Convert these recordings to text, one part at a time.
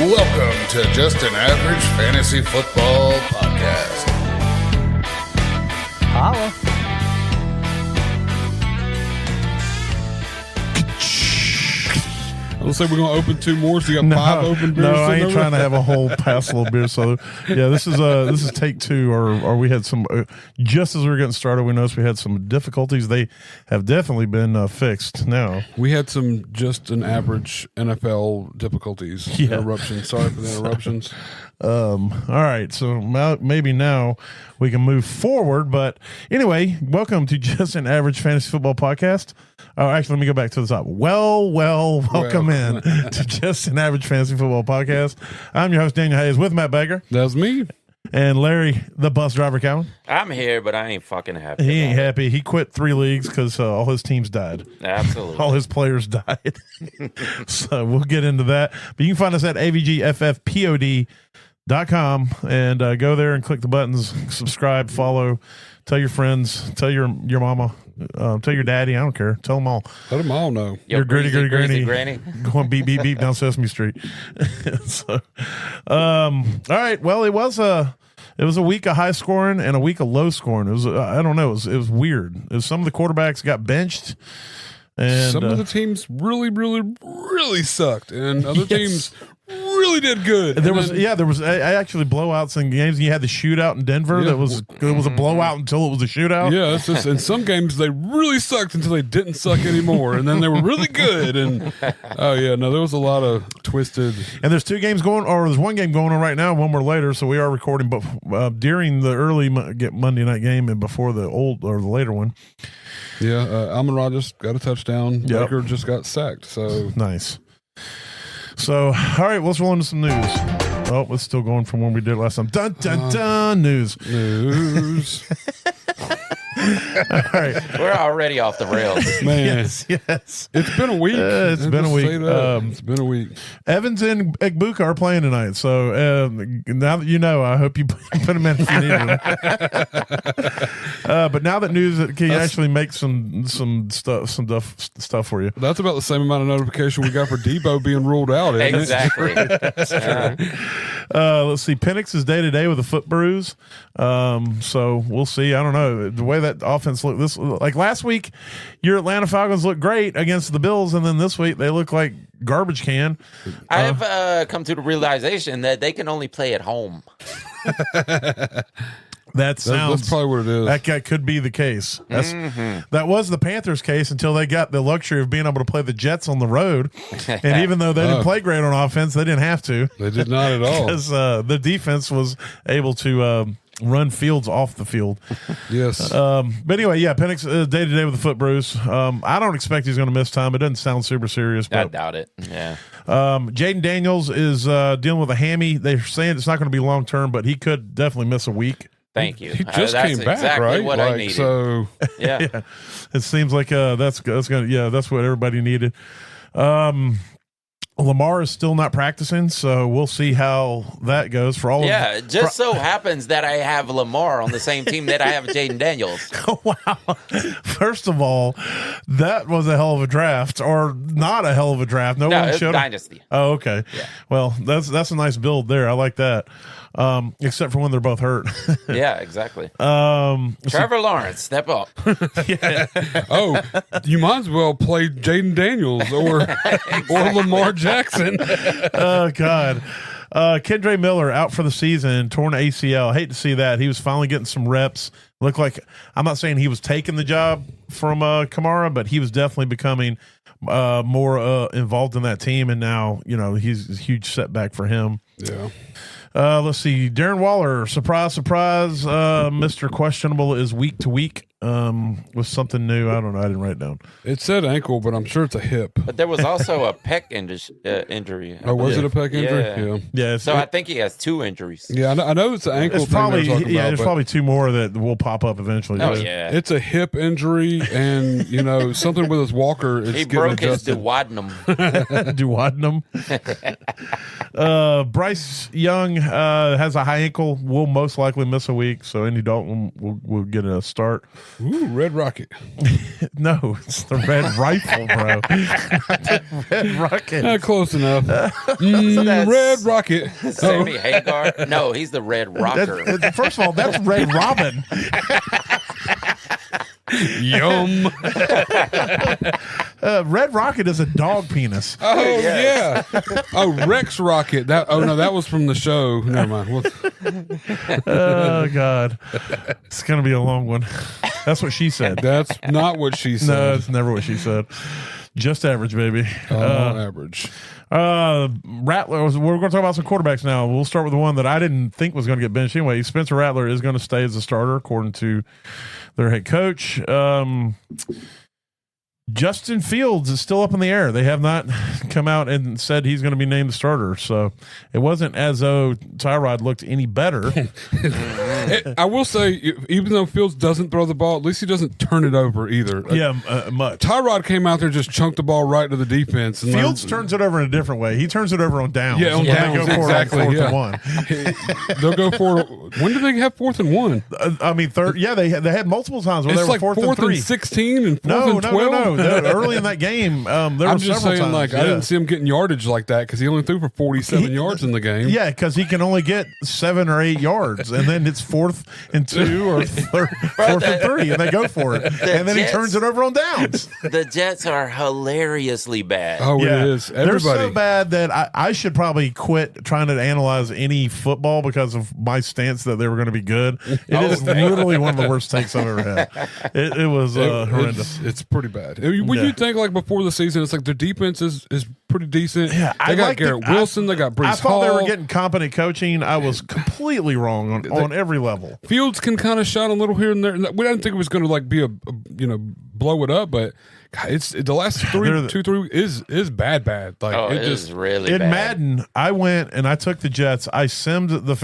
Welcome to Just an Average Fantasy Football Podcast. Holla. Let's say we're going to open two more, so you got five open beers. No, I ain't trying to have a whole passel of beer. So, yeah, this is take two, or we had some, just as we were getting started, we noticed we had some difficulties. They have definitely been fixed now. We had some just an average NFL difficulties, interruptions. Sorry for the interruptions. All right, so maybe now we can move forward. But anyway, welcome to Just an Average Fantasy Football Podcast. Oh, actually, let me go back to the top. Welcome in to Just an Average Fantasy Football Podcast. I'm your host, Daniel Hayes, with Matt Baker. That's me. And Larry, the bus driver, Cowan. I'm here, but I ain't fucking happy. He ain't happy. He quit 3 leagues because all his teams died. Absolutely. All his players died. So we'll get into that. But you can find us at avgffpod.com and go there and click the buttons, subscribe, follow, tell your friends, tell your mama, tell your daddy. I don't care. Tell them all. Let them all know. Your gritty granny. Going beep down Sesame Street. So, all right. Well, it was a week of high scoring and a week of low scoring. It was I don't know. It was weird. Some of the quarterbacks got benched. And some of the teams really sucked, and other teams really did good. There was actually blowouts in games. You had the shootout in Denver. Yeah. It was a blowout until it was a shootout. Yeah, it's just in some games they really sucked until they didn't suck anymore, and then they were really good. And there was a lot of twisted. And there's 2 games going, or there's 1 game going on right now. 1 more later, so we are recording. But during the early Monday night game and before the later one. Yeah, Amon-Ra just got a touchdown. Yep. Baker just got sacked. So nice. So, all right, let's roll into some news. Oh, it's still going from when we did last time. Dun, dun, dun, news. All right. We're already off the rails. Man. Yes. It's been a week. It's been a week. It's been a week. Evans and Egbuka are playing tonight. So now that you know, I hope you put them in if you need them. But now that news can actually make some stuff for you. That's about the same amount of notification we got for Debo being ruled out. Exactly. Let's see. Penix is day-to-day with a foot bruise. So we'll see. I don't know. The way that offense looked, like last week, your Atlanta Falcons looked great against the Bills, and then this week they look like garbage can. I have come to the realization that they can only play at home. That's probably what it is. That could be the case. That was the Panthers' case until they got the luxury of being able to play the Jets on the road. And even though they didn't play great on offense, they didn't have to. They did not at all. Because the defense was able to run Fields off the field. Yes. But anyway, yeah, Penix day-to-day with a foot bruise. I don't expect he's going to miss time. It doesn't sound super serious. But, I doubt it. Yeah. Jaden Daniels is dealing with a hammy. They're saying it's not going to be long-term, but he could definitely miss a week. Thank you. He just that's came back, exactly right? what I needed. So yeah. It seems like that's what everybody needed. Lamar is still not practicing, so we'll see how that goes for all. Yeah, it just so happens that I have Lamar on the same team that I have Jaden Daniels. Wow! First of all, that was a hell of a draft, or not a hell of a draft. No one it's showed dynasty. Oh, okay. Yeah. Well, that's a nice build there. I like that. Except for when they're both hurt. Yeah, exactly. Trevor Lawrence, step up. Yeah. Oh, you might as well play Jaden Daniels or Lamar Jackson. Oh God. Kendre Miller out for the season, torn ACL. Hate to see that. He was finally getting some reps. Looked like, I'm not saying he was taking the job from Kamara, but he was definitely becoming more involved in that team. And now, he's a huge setback for him. Yeah. Let's see. Darren Waller, surprise, Mr. Questionable is week to week with something new. I don't know. I didn't write it down. It said ankle, but I'm sure it's a hip. But there was also a pec injury. Oh, was it a pec injury? Yeah. So I think he has 2 injuries. Yeah, I know it's an ankle it's probably, thing. There's probably 2 more that will pop up eventually. Oh, yeah. It's a hip injury, and, something with his walker. It's he broke his duodenum. Bryce Young has a high ankle, will most likely miss a week, so Andy Dalton will get a start. Ooh, Red Rocket. No, it's the Red Rifle, bro. Not the Red Rocket. Close enough. That's Red Rocket. Sammy Hagar. No, he's the Red Rocker. First of all, that's Red Robin. Yum. Red Rocket is a dog penis. Oh yeah. Oh, Rex Rocket. That. Oh no, that was from the show. Never mind. Oh God, it's gonna be a long one. That's what she said. That's not what she said. No, it's never what she said. Just average, baby. Average. Rattler. We're going to talk about some quarterbacks now. We'll start with the one that I didn't think was going to get benched anyway. Spencer Rattler is going to stay as a starter, according to their head coach. Justin Fields is still up in the air. They have not come out and said he's going to be named the starter. So it wasn't as though Tyrod looked any better. I will say, even though Fields doesn't throw the ball, at least he doesn't turn it over either. Much. Tyrod came out there, just chunked the ball right to the defense. And Fields turns it over in a different way. He turns it over on downs. Yeah, on downs, They go for exactly. it on 4th and 1. They'll go for. When did they have 4th and 1? I mean, third. Yeah, they had multiple times where It's they were like 4th and 3. 16 and 4th No, and 12. no. Early in that game, there I'm were just several saying, times. like, I didn't see him getting yardage like that because he only threw for 47 yards in the game. Yeah, because he can only get 7 or 8 yards, and then it's 4th and 2 or 4th and 3, and they go for it, and then he turns it over on downs. The Jets are hilariously bad. Oh, Yeah, it is. they're Everybody. so bad that I should probably quit trying to analyze any football because of my stance that they were going to be good. It is literally one of the worst takes I've ever had. It was horrendous. It's pretty bad. When you think like before the season, it's like their defense is pretty decent. Yeah, they got Garrett Wilson. They got Brees I thought Hall. they were getting competent coaching. I was completely wrong on every level. Fields can kind of shine a little here and there. We didn't think it was going to like be a blow it up, but God, it's the last 3 is bad. Like it is really in bad. Madden. I went and I took the Jets. I simmed the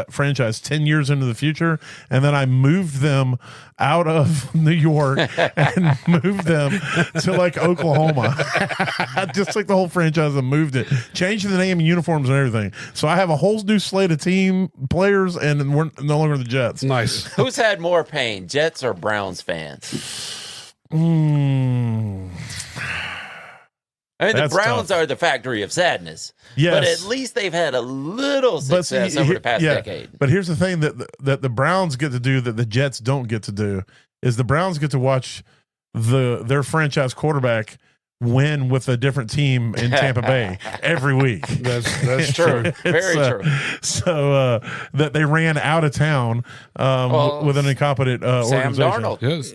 franchise 10 years into the future, and then I moved them out of New York and moved them to like Oklahoma. I just took the whole franchise and moved it, changed the name and uniforms and everything. So I have a whole new slate of team players, and we're no longer the Jets. Nice. Who's had more pain, Jets or Browns fans? I mean, the Browns are the factory of sadness. Yes. But at least they've had a little success over the past decade. But here's the thing that the Browns get to do that the Jets don't get to do is the Browns get to watch their franchise quarterback win with a different team in Tampa Bay every week. That's true. Very true. So that they ran out of town with an incompetent Sam organization. Darnold. Yes,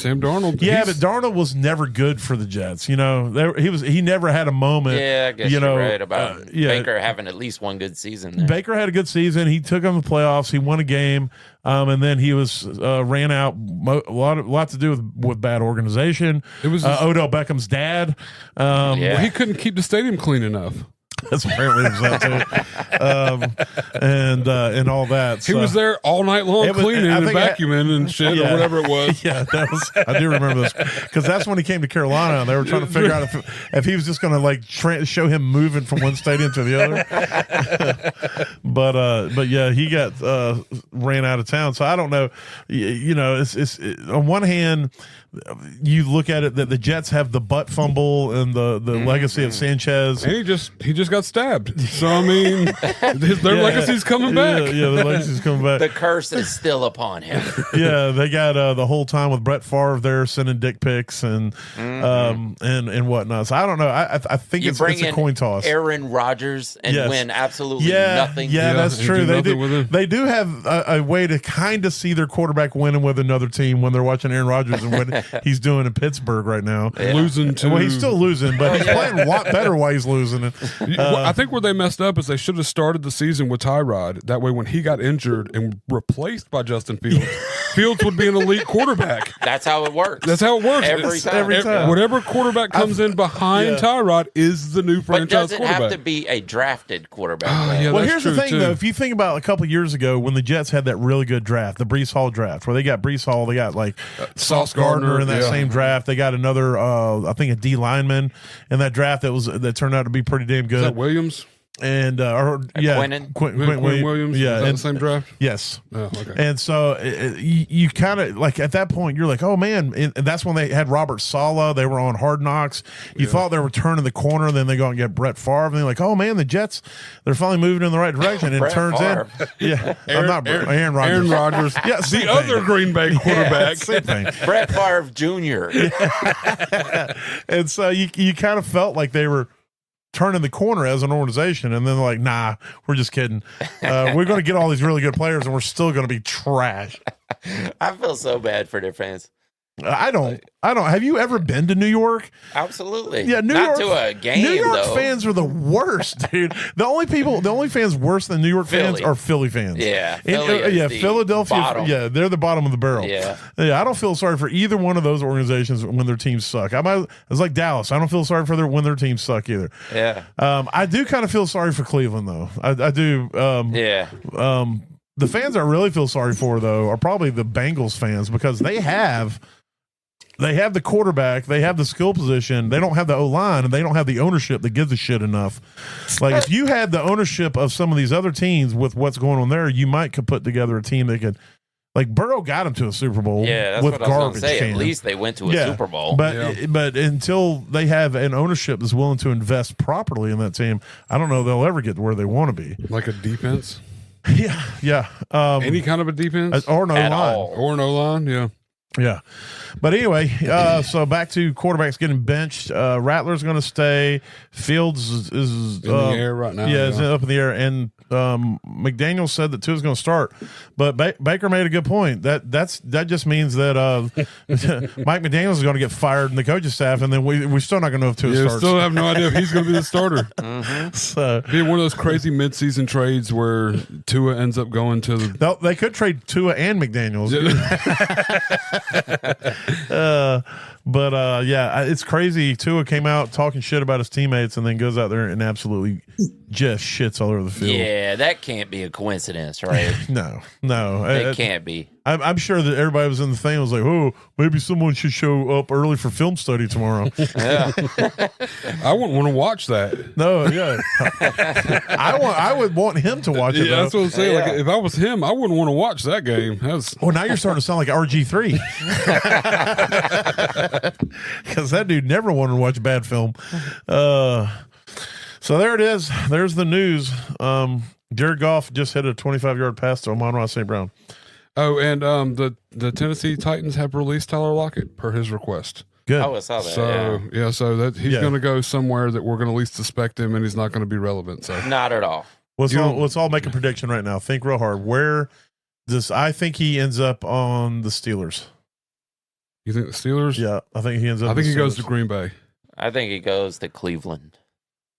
Sam Darnold. Yeah, but Darnold was never good for the Jets. You know, he never had a moment. Yeah, I guess you're right about Baker having at least one good season there. Baker had a good season. He took them to the playoffs. He won a game, and then he was ran out. A lot to do with bad organization. It was Odell Beckham's dad. Well, he couldn't keep the stadium clean enough. That's apparently it was that too, and all that. He was there all night long cleaning and vacuuming and shit or whatever it was. Yeah, that was. I do remember this because that's when he came to Carolina. And they were trying to figure out if he was just going to like show him moving from one stadium to the other. but yeah, he got ran out of town. So I don't know. You know, it's on one hand, you look at it that the Jets have the butt fumble and the legacy of Sanchez. And he just got stabbed. So I mean, their legacy's coming back. Yeah, their legacy's coming back. The curse is still upon him. Yeah, they got the whole time with Brett Favre there sending dick pics and whatnot. So I don't know. I think it's a coin toss. Aaron Rodgers and win absolutely nothing. Yeah, that's true. They do have a way to kind of see their quarterback winning with another team when they're watching Aaron Rodgers and what he's doing in Pittsburgh right now. Yeah. Losing to he's still losing, but he's playing a lot better while he's losing. I think where they messed up is they should have started the season with Tyrod. That way, when he got injured and replaced by Justin Fields, Fields would be an elite quarterback. That's how it works. Every time. Whatever quarterback comes in behind Tyrod is the new franchise quarterback. But doesn't have to be a drafted quarterback. Well, here's the thing, though. If you think about a couple of years ago when the Jets had that really good draft, the Brees Hall draft, where they got Brees Hall, they got like Sauce Gardner in that same draft. They got another, I think, a D lineman in that draft that turned out to be pretty damn good. Is that Williams? and Quentin? Quentin Williams. Yeah, Is that and the same draft. yes. Oh, okay. And so you kind of like at that point you're like, oh man, and that's when they had Robert Saleh. They were on Hard Knocks. You thought they were turning the corner, then they go and get Brett Favre, and they're like, oh man, the Jets, they're finally moving in the right direction. And it turns Favre. Aaron Rodgers. Aaron Rodgers. Yeah, the same other thing. Green Bay quarterback. Same thing. Brett Favre Jr. And so you kind of felt like they were turning the corner as an organization, and then they're like, nah, we're just kidding. We're going to get all these really good players, and we're still going to be trash. I feel so bad for their fans. I don't. Have you ever been to New York? Absolutely. Yeah, Not to a game, New York though. fans are the worst, dude. The only fans worse than New York fans Philly. are Philly fans. Yeah. And, Philly is the Philadelphia. bottom. Yeah, they're the bottom of the barrel. Yeah. I don't feel sorry for either one of those organizations when their teams suck. It's like Dallas. I don't feel sorry for when their teams suck either. Yeah. I do kind of feel sorry for Cleveland though. I do. Yeah. The fans I really feel sorry for though are probably the Bengals fans because they have the quarterback, they have the skill position, they don't have the O-line, and they don't have the ownership that gives a shit enough. Like, if you had the ownership of some of these other teams with what's going on there, you could put together a team that could, like, Burrow got him to a Super Bowl Yeah, that's with what I was going garbage to say. can. At least they went to a Super Bowl. But until they have an ownership that's willing to invest properly in that team, I don't know they'll ever get to where they want to be. Like a defense? Yeah. Any kind of a defense? Or no At line. all. Or no line, yeah. Yeah. But anyway, so back to quarterbacks getting benched. Rattler's going to stay. Fields is In the air right now. Yeah, it's up in the air. And McDaniel said that Tua's going to start. But Baker made a good point. That just means that Mike McDaniel is going to get fired in the coaching staff, and then we're still not going to know if Tua starts. Still have no idea if he's going to be the starter. Mm-hmm. So Be one of those crazy midseason trades where Tua ends up going to the. they could trade Tua and McDaniels. Yeah, it's crazy. Tua came out talking shit about his teammates and then goes out there and absolutely just shits all over the field. Yeah, that can't be a coincidence, right? No. It can't be. I'm sure that everybody was in the thing was like, oh, maybe someone should show up early for film study tomorrow. Yeah. I wouldn't want to watch that. No, yeah. I would want him to watch it. Yeah, that's what I'm saying. Yeah. Like, if I was him, I wouldn't want to watch that game. Well, now you're starting to sound like RG3. Because that dude never wanted to watch bad film. So there it is. There's the news. Jared Goff just hit a 25-yard pass to Amon-Ra St. Brown. Oh, and the Tennessee Titans have released Tyler Lockett per his request. Good. Oh, I saw that. So so that he's Yeah. going to go somewhere that we're going to least suspect him, and he's not going to be relevant. So Not at all. Let's all make a prediction right now. Think real hard. I think he ends up on the Steelers. you think the Steelers? Yeah, I think he ends up. I think the he goes to Steelers. Green Bay. I think he goes to Cleveland.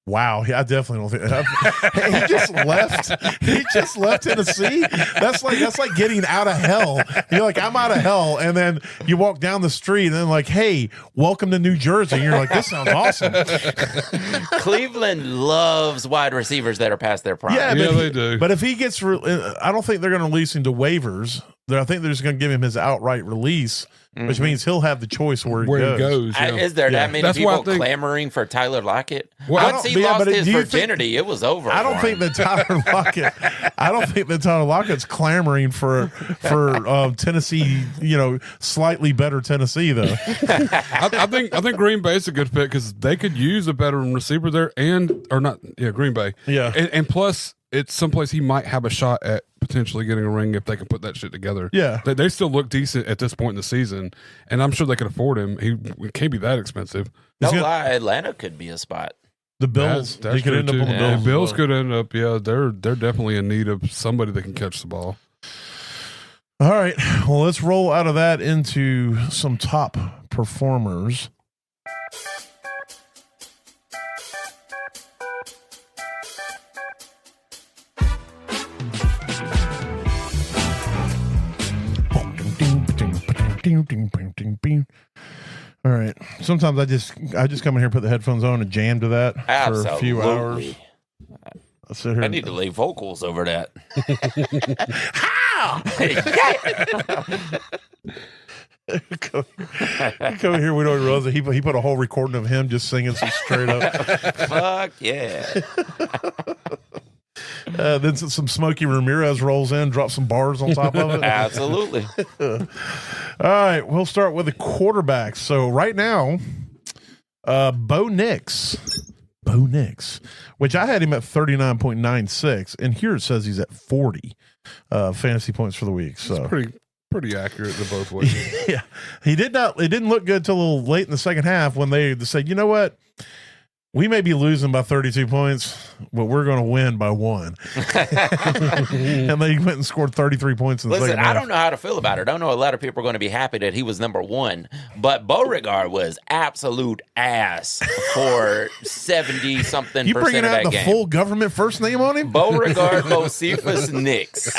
Wow, I definitely don't think he just left. He just left Tennessee. That's like getting out of hell. You're like, I'm out of hell, and then you walk down the street, and then like, hey, welcome to New Jersey. And you're like, this sounds awesome. Cleveland loves wide receivers that are past their prime. Yeah, Yeah, but they do. But if he gets, I don't think they're going to release him to waivers. I think they're just going to give him his outright release, which means he'll have the choice where he goes. Yeah. Is there that many That's why I people think- clamoring for Tyler Lockett? Well, Once I he don't- yeah, lost but his do you think- virginity, it was over. I don't for think him. that Tyler Lockett. I don't think that Tyler Lockett's clamoring for Tennessee. Slightly better Tennessee though. I think Green Bay's a good fit because they could use a veteran receiver there, Green Bay. Yeah. and plus it's someplace he might have a shot at potentially getting a ring if they can put that shit together. Yeah. They still look decent at this point in the season, and I'm sure they can afford him. He can't be that expensive. No gonna- lie, Atlanta could be a spot. The Bills. That's He could true, end up too. on the Yeah, Bills. as Bills well. could end up. Yeah, they're definitely in need of somebody that can catch the ball. All right. Well, let's roll out of that into some top performers. All right. Sometimes I just come in here, put the headphones on, and jam to that for a few hours. Absolutely. I'll sit here. I need to lay vocals over that. Come here, we don't realize that he put a whole recording of him just singing some straight up. Fuck yeah. Then some Smokey Ramirez rolls in, drops some bars on top of it. Absolutely. All right, we'll start with the quarterbacks. So right now, Bo Nix, which I had him at 39.96, and here it says he's at 40 fantasy points for the week. So It's pretty accurate to both ways. yeah, it didn't look good till a little late in the second half when they said, you know what? We may be losing by 32 points, but we're going to win by 1. And they went and scored 33 points in the second half. I don't know how to feel about it. I don't know a lot of people are going to be happy that he was number 1, but Beauregard was absolute ass for 70-something You percent bringing of out that the game. full government first name on him? Beauregard Bocephus Nix.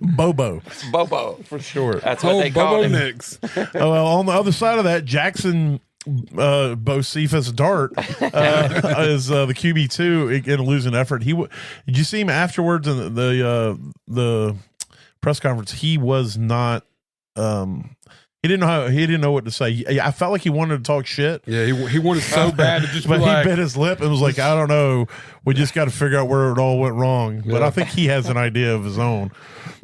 Bobo. Bobo. For sure. That's what they call Bobo him. Nix. Well, on the other side of that, Jackson Bocephus Dart is the QB2 in a losing effort. Did you see him afterwards in the press conference? He was not. He didn't know what to say. I felt like he wanted to talk shit. Yeah, he wanted so bad to just But be like, he bit his lip and was like, I don't know. We just got to figure out where it all went wrong. But I think he has an idea of his own.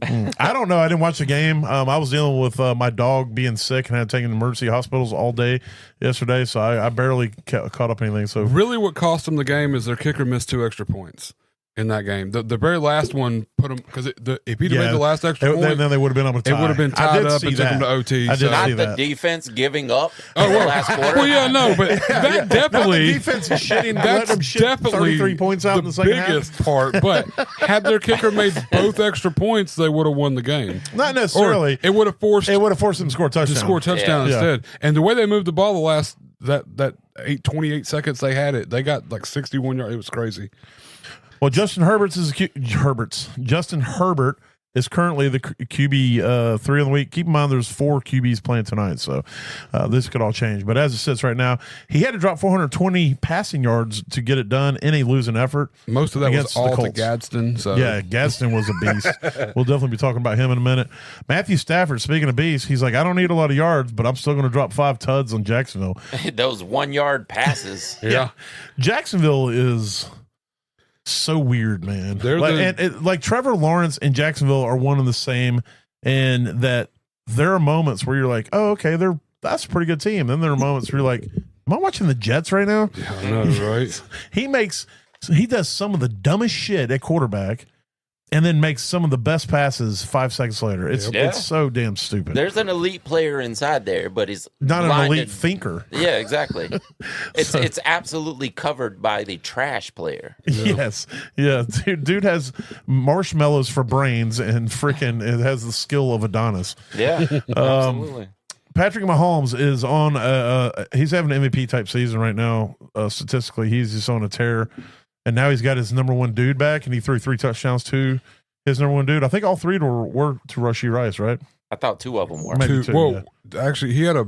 I don't know. I didn't watch the game. I was dealing with my dog being sick and had taken to emergency hospitals all day yesterday. So I barely caught up anything. So really what cost them the game is their kicker missed 2 extra points in that game. The very last one put them, because if he'd have made the last extra point, then they would have been able to tie. it would have been tied up and took them to OT. I did Not see the that. defense giving up in the last quarter. Well, yeah, no, but that definitely, Not the defense is shitting. that's Let them shit definitely 33 points out in the second half. biggest part. But had their kicker made both extra points, they would have won the game. Not necessarily. Or it would have forced It would have forced them to score a touchdown. to score a touchdown Yeah. instead. And the way they moved the ball the last 28 seconds they had it, they got like 61 yards. It was crazy. Well, Justin Herbert is currently the QB 3 of the week. Keep in mind, there's 4 QBs playing tonight, so this could all change. But as it sits right now, he had to drop 420 passing yards to get it done in a losing effort. Most of that was against the all to Colts. Gadsden. So Yeah, Gadsden was a beast. We'll definitely be talking about him in a minute. Matthew Stafford, speaking of beasts, he's like, I don't need a lot of yards, but I'm still going to drop 5 tuds on Jacksonville. Those 1-yard passes. yeah. Jacksonville is so weird, man. They're like Trevor Lawrence and Jacksonville are one and the same, and that there are moments where you're like, oh, okay, that's a pretty good team. Then there are moments where you're like, am I watching the Jets right now? Yeah, I know, right? He does some of the dumbest shit at quarterback, and then makes some of the best passes 5 seconds later. It's so damn stupid. There's an elite player inside there, but he's Not an blinded. elite thinker. Yeah, exactly. It's absolutely covered by the trash player. Yes. Yeah. Dude has marshmallows for brains and freaking it has the skill of Adonis. Yeah, absolutely. Patrick Mahomes is on he's having an MVP type season right now. Statistically, he's just on a tear. And now he's got his number 1 dude back, and he threw 3 touchdowns to his number 1 dude. I think all 3 were to Rashee Rice, right? I thought 2 of them were. Maybe 2, Well, yeah. actually, he had a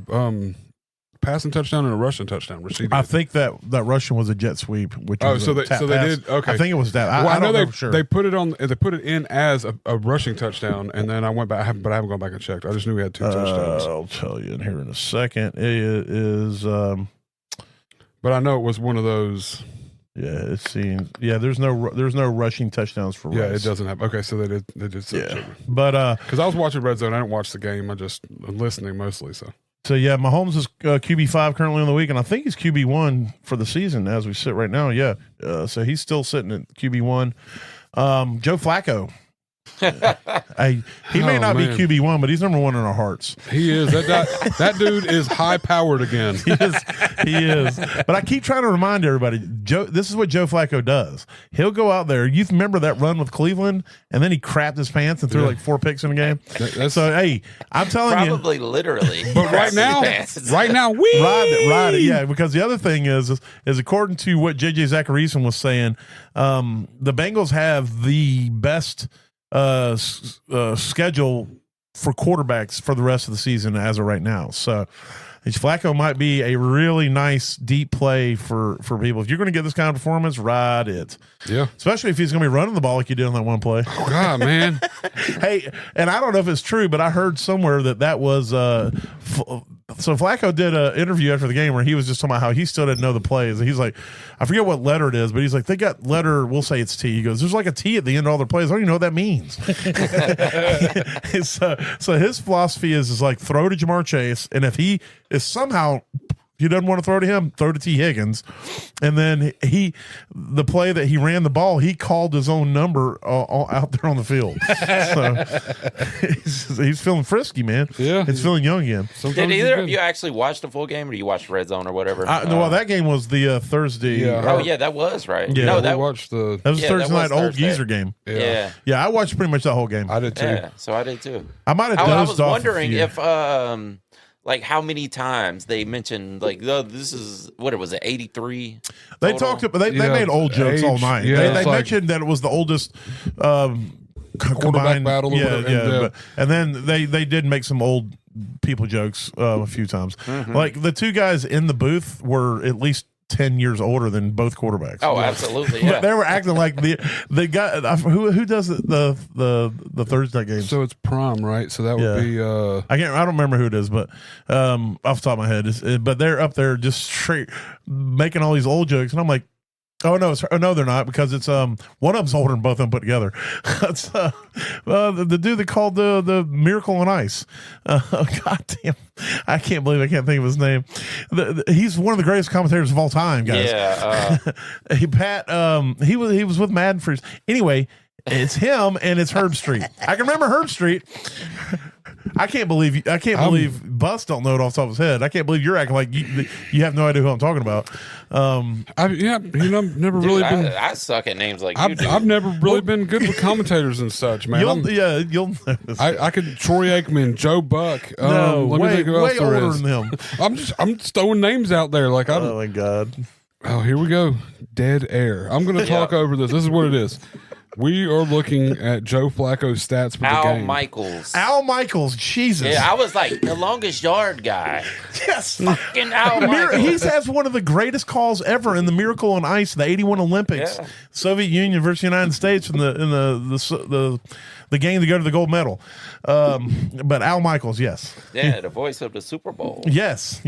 passing touchdown and a rushing touchdown. I think that rushing was a jet sweep. Which Oh, was so a they tap so they pass. did okay. I think it was that. Well, I don't know know for sure. they put it in as a rushing touchdown, and then I went back, but I haven't gone back and checked. I just knew he had 2 touchdowns. I'll tell you in here in a second. It is. But I know it was one of those. Yeah, it seems. Yeah, there's no rushing touchdowns for Rice. Yeah, it doesn't have. Okay, so they did. Yeah, but because I was watching Red Zone, I didn't watch the game. I'm listening mostly. So yeah, Mahomes is QB5 currently in the week, and I think he's QB1 for the season as we sit right now. Yeah, so he's still sitting at QB1. Joe Flacco. He may not man. be QB1, but he's number 1 in our hearts. he is that dude is high powered again. He is. But I keep trying to remind everybody, this is what Joe Flacco does. He'll go out there. You remember that run with Cleveland, and then he crapped his pants and threw like 4 picks in a game. So hey, I'm telling you, Probably literally. But right now, we ride it. Yeah, because the other thing is according to what JJ Zachariason was saying, the Bengals have the best schedule for quarterbacks for the rest of the season as of right now. So Flacco might be a really nice deep play for people. If you're going to get this kind of performance, ride it. Yeah. Especially if he's going to be running the ball like you did on that one play. Oh, God, man. Hey, and I don't know if it's true, but I heard somewhere that was so Flacco did an interview after the game where he was just talking about how he still didn't know the plays. He's like, I forget what letter it is, but he's like, they got letter, we'll say it's T. He goes, there's like a T at the end of all their plays. I don't even know what that means. So his philosophy is like throw to Jamar Chase, and if he is somehow he doesn't want to throw to him, throw to T. Higgins. And then the play that he ran the ball, he called his own number out there on the field. So he's feeling frisky, man. Yeah. He's feeling young again. Did either of you actually watch the full game, or you watched Red Zone or whatever? Well, that game was the Thursday. Yeah. Oh, yeah, that was right. Yeah. No, That was That was Thursday night old Thursday. geezer game. Yeah. Yeah, I watched pretty much that whole game. I did too. Yeah, so I did too. I might have I dozed was off wondering a few. if like how many times they mentioned like, oh, this is what it was, 83. They total? talked about they made old jokes all night. Yeah, they it's like- mentioned that it was the oldest Quarterback combined battle or Yeah, whatever, yeah. And then they did make some old people jokes a few times. Like the two guys in the booth were at least 10 years older than both quarterbacks. Oh, absolutely. But Yeah. they were acting like the guy who does the Thursday games. So it's Prime, right? So that would be I don't remember who it is, but off the top of my head, but they're up there just straight making all these old jokes, and I'm like, oh no, they're not, because it's one of them's older than both of them put together. It's the dude that called the Miracle on Ice. God damn, I can't believe I can't think of his name. He's one of the greatest commentators of all time, guys. Yeah. He was with Madden for anyway. It's him and it's Herb Street. I can remember Herb Street. I can't believe Bus don't know it off the top of his head. I can't believe you're acting like you have no idea who I'm talking about. I've never really been. I suck at names like you do. I've never really been good with commentators and such, man. You'll know this. I could Troy Aikman, Joe Buck. No, let me think who else way there older is. than him. I'm just throwing names out there. Like I don't. Oh my god. Oh, here we go. Dead air. I'm going to talk over this. This is what it is. We are looking at Joe Flacco's stats for the Al game. Michaels. Michaels, Jesus. Yeah, I was like the longest yard guy. Yes. Fucking Al Michaels. He has one of the greatest calls ever in the Miracle on Ice, the '81 Olympics, Yeah. Soviet Union versus United States, in the game to go to the gold medal. But Al Michaels, yes. Yeah, the voice of the Super Bowl. Yes.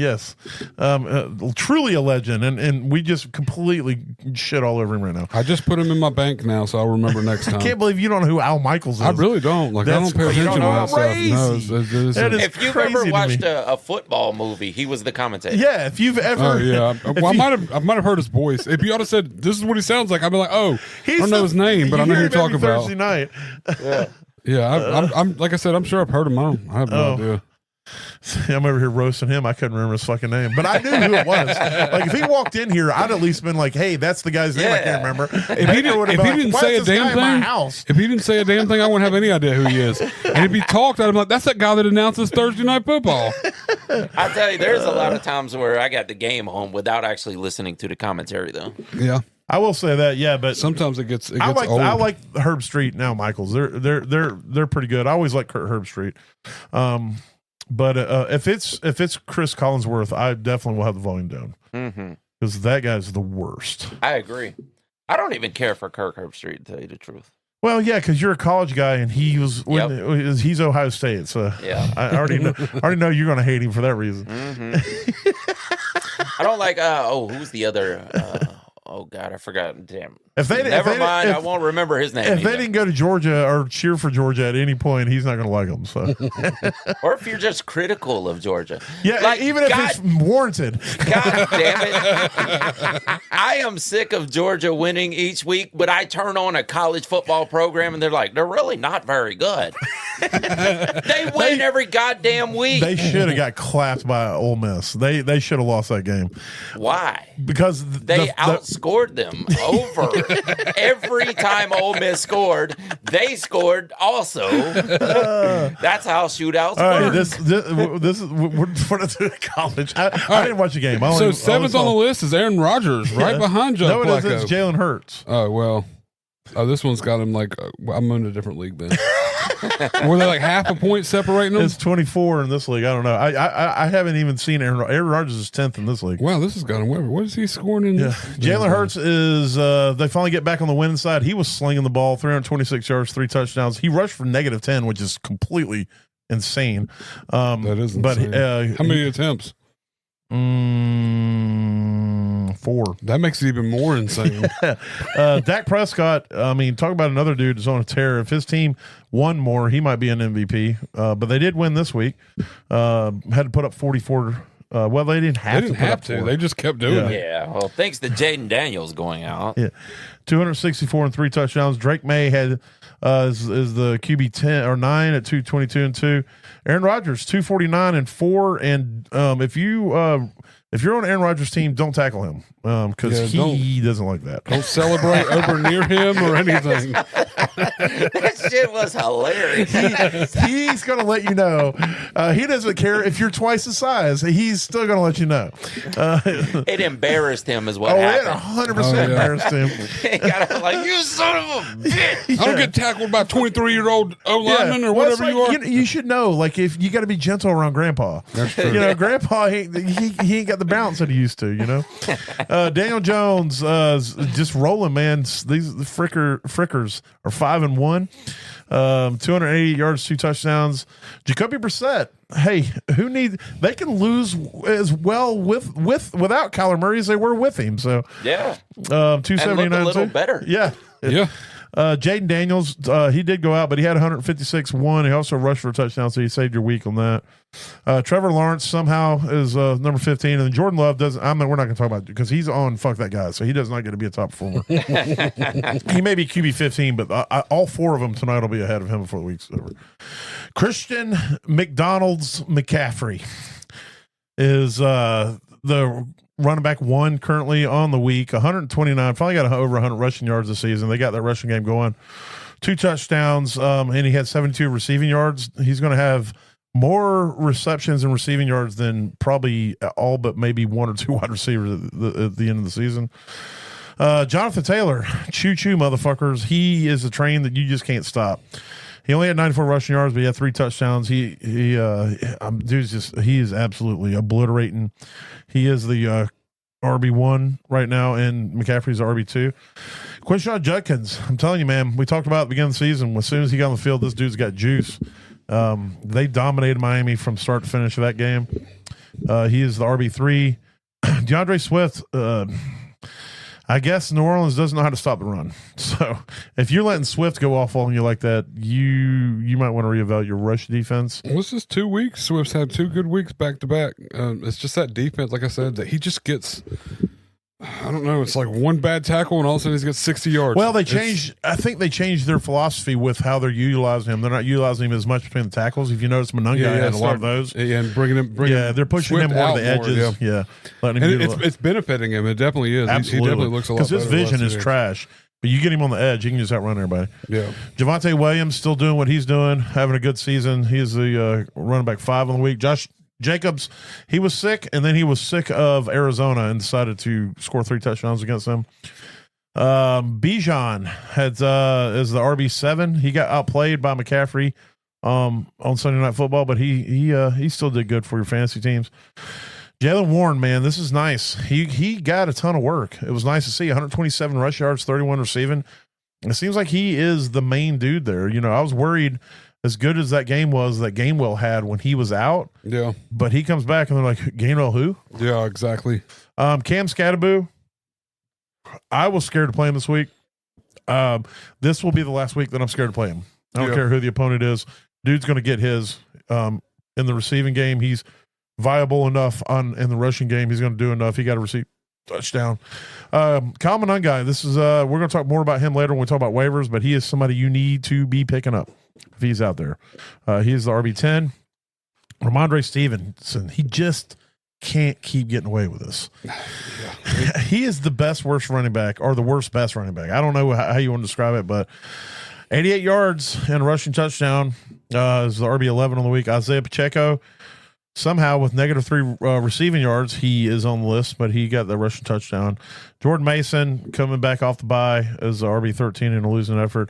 Truly a legend, and we just completely shit all over him right now. I just put him in my bank now, so I'll remember next time. I can't believe you don't know who Al Michaels is. I really don't. Like, I That's don't pay crazy. attention to that stuff. Crazy. No, it's That is If you've crazy ever to watched me. a football movie, he was the commentator. Yeah, if you've ever. Oh yeah. if Well, you- I might have heard his voice. If you ought to said this is what he sounds like, I'd be like, oh, I he's don't know his name, but I know who hear you're him talking every about. Thursday night. Yeah, I'm like I said, I'm sure I've heard him. I have no idea. I'm over here roasting him. I couldn't remember his fucking name, but I knew who it was. Like if he walked in here, I'd at least been like, "Hey, that's the guy's name." I Yeah. can't remember. If he didn't say a damn thing, if he didn't say a damn thing, I wouldn't have any idea who he is. And if he talked, I'd be like, "That's that guy that announces Thursday Night Football." I tell you, there's a lot of times where I got the game home without actually listening to the commentary, though. Yeah, I will say that. Yeah, but sometimes it gets I old. like Herb Street now. Michaels, they're pretty good. I always like Herb Street. But if it's Chris Collinsworth, I definitely will have the volume down because that guy's the worst. I agree. I don't even care for Kirk Herbstreit, to tell you the truth. Well, yeah, because you're a college guy and he was he's Ohio State, so Yeah. I already know you're going to hate him for that reason. I don't like. Who's the other? Oh God, I forgot. Damn. Never mind. I won't remember his name. If they either. didn't go to Georgia or cheer for Georgia at any point, he's not going to like them. So, Or if you're just critical of Georgia, yeah, Like, even if God- it's warranted. God damn it! I am sick of Georgia winning each week, but I turn on a college football program and they're like, they're really not very good. They win every goddamn week. They should have got clapped by Ole Miss. They should have lost that game Why? because They outscored them over every time Ole Miss scored. They scored also. That's how shootouts All right, work. this is we're not doing college. I didn't watch the game. I So only seventh on the saw- list is Aaron Rodgers, right behind Joe No, it isn't. Flacco. It's Jalen Hurts. Oh well. Oh, this one's got him like I'm in a different league then. Were they like half a point separating them? It's 24 in this league. I don't know. I haven't even seen Aaron Rodgers is 10th in this league. Wow, this has gone away. What is he scoring in? Yeah. Jalen Hurts is, they finally get back on the winning side. He was slinging the ball, 326 yards, 3 touchdowns. He rushed for -10, which is completely insane. That is insane. But how many attempts? 4. That makes it even more insane. Dak Prescott, I mean, talk about another dude that's on a tear. If his team won more, he might be an MVP. But they did win this week. Had to put up 44. Well, they didn't have to. They just kept doing it. Yeah. Well, thanks to Jaden Daniels going out. Yeah. 264 and 3 touchdowns. Drake May had is the QB 10 or 9 at 222 and 2. Aaron Rodgers 249 and 4. And if you're on Aaron Rodgers' team, don't tackle him because he doesn't like that. Don't celebrate over near him or anything. That shit was hilarious. He's going to let you know. He doesn't care if you're twice his size. He's still going to let you know. It embarrassed him is what It happened. 100% embarrassed him. He got up like, you son of a bitch. I don't get tackled by 23-year-old O-lineman or Well, whatever you are. You should know, like, if you got to be gentle around Grandpa. That's true. You know, Grandpa, he ain't got the bounce that he used to, you know. Daniel Jones just rolling, man. These frickers are 5-1, 280 yards, 2 touchdowns. Jacoby Brissett, hey, they can lose as well without Kyler Murray as they were with him. So Yeah. 279, and looked a little better. Yeah. Yeah. Jaden Daniels, he did go out, but he had 156-1. He also rushed for a touchdown, so he saved your week on that. Trevor Lawrence somehow is number 15, and Jordan Love doesn't. We're not going to talk about it because he's on fuck that guy, so he does not get to be a top performer. He may be QB 15, but all 4 of them tonight will be ahead of him before the week's over. Christian McDonald's McCaffrey is the running back 1 currently on the week, 129. Finally got over 100 rushing yards this season. They got that rushing game going. 2 touchdowns, and he had 72 receiving yards. He's going to have more receptions and receiving yards than probably all but maybe 1 or 2 wide receivers at the end of the season. Jonathan Taylor, choo-choo motherfuckers. He is a train that you just can't stop. He only had 94 rushing yards, but he had 3 touchdowns. He is absolutely obliterating. He is the RB1 right now, and McCaffrey's the RB2. Quinshon Judkins, I'm telling you, man, we talked about at the beginning of the season. As soon as he got on the field, this dude's got juice. They dominated Miami from start to finish of that game. He is the RB3. DeAndre Swift, I guess New Orleans doesn't know how to stop the run. So if you're letting Swift go off on you like that, you might want to reevaluate your rush defense. This is 2 weeks. Swift's had 2 good weeks back to back. It's just that defense, like I said, that he just gets. I don't know. It's like one bad tackle, and all of a sudden he's got 60 yards. Well, I think they changed their philosophy with how they're utilizing him. They're not utilizing him as much between the tackles. If you notice, Monunga had a lot of those. Yeah, and bringing they're pushing him more to the edges. Yeah, letting him it's benefiting him. It definitely is. Absolutely. He definitely looks a lot better. Because his vision is trash. But you get him on the edge, he can just outrun everybody. Yeah. Javonte Williams still doing what he's doing, having a good season. He's the running back 5 on the week. Josh Jacobs, he was sick, and then he was sick of Arizona and decided to score 3 touchdowns against them. Bijan is the RB7. He got outplayed by McCaffrey on Sunday Night Football, but he still did good for your fantasy teams. Jaylen Warren, man, this is nice. He got a ton of work. It was nice to see 127 rush yards, 31 receiving. It seems like he is the main dude there. You know, I was worried as good as that game was that Gainwell had when he was out. Yeah. But he comes back and they're like, Gainwell who? Yeah, exactly. Cam Scattaboo, I was scared to play him this week. This will be the last week that I'm scared to play him. I don't care who the opponent is. Dude's going to get his in the receiving game. He's viable enough in the rushing game. He's going to do enough. He got a receive touchdown. Kyle Monungai, this is we're going to talk more about him later when we talk about waivers, but he is somebody you need to be picking up if he's out there. He is the RB10. Ramondre Stevenson, he just can't keep getting away with this. He is the worst running back, or the best running back. I don't know how you want to describe it, but 88 yards and a rushing touchdown is the RB11 on the week. Isaiah Pacheco, somehow with -3 receiving yards, he is on the list, but he got the rushing touchdown. Jordan Mason coming back off the bye as RB13 in a losing effort.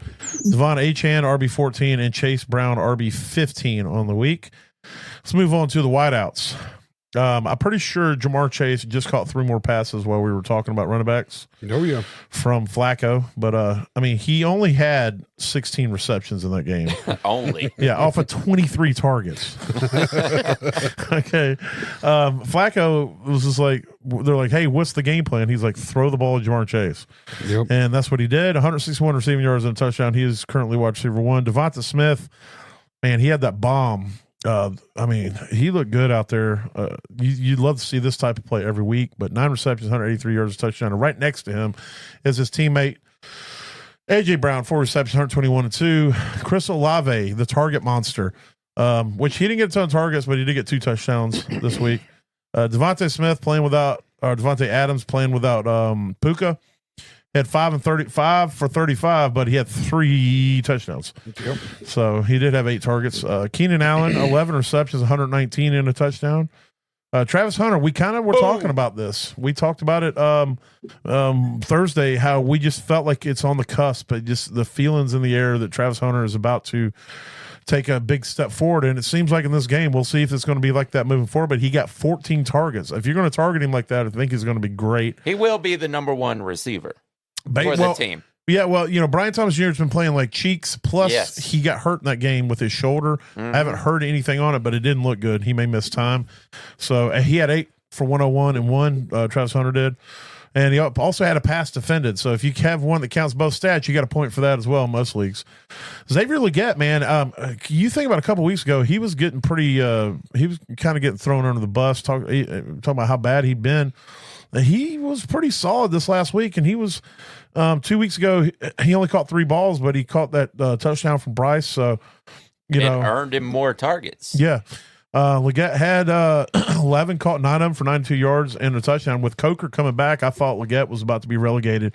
Devon Achane, RB14, and Chase Brown, RB15 on the week. Let's move on to the wideouts. I'm pretty sure Jamar Chase just caught 3 more passes while we were talking about running backs. Oh, yeah. From Flacco. But, I mean, he only had 16 receptions in that game. Only. Yeah, off of 23 targets. Okay. Flacco was just like, they're like, hey, what's the game plan? He's like, throw the ball to Jamar Chase. Yep. And that's what he did. 161 receiving yards and a touchdown. He is currently wide receiver 1. Devonta Smith, man, he had that bomb. I mean, he looked good out there. You'd love to see this type of play every week, but 9 receptions, 183 yards, a touchdown. And right next to him is his teammate, A.J. Brown, 4 receptions, 121 and 2. Chris Olave, the target monster, which he didn't get a ton of targets, but he did get 2 touchdowns this week. Devontae Smith playing without, or Devontae Adams playing without Puka. Had 5 for 35, but he had 3 touchdowns. Yep. So he did have 8 targets. Keenan Allen, 11 receptions, 119 and a touchdown. Travis Hunter, we kind of were talking about this. We talked about it Thursday, how we just felt like it's on the cusp, but just the feelings in the air that Travis Hunter is about to take a big step forward. And it seems like in this game, we'll see if it's going to be like that moving forward, but he got 14 targets. If you're going to target him like that, I think he's going to be great. He will be the number 1 receiver for the team. Yeah, well, you know, Brian Thomas Jr. has been playing like cheeks. Plus, Yes. he got hurt in that game with his shoulder. I haven't heard anything on it, but it didn't look good. He may miss time. So he had 8 for 101 and 1. Travis Hunter did. And he also had a pass defended. So if you have one that counts both stats, you got a point for that as well in most leagues. Xavier Legette, man, you think about a couple weeks ago, he was getting pretty he was kind of getting thrown under the bus, talking about how bad he'd been. He was pretty solid this last week, and he was 2 weeks ago. He only caught 3 balls, but he caught that touchdown from Bryce. So, you know, earned him more targets. Yeah. Legette had 11, caught 9 of them for 92 yards and a touchdown. With Coker coming back, I thought Legette was about to be relegated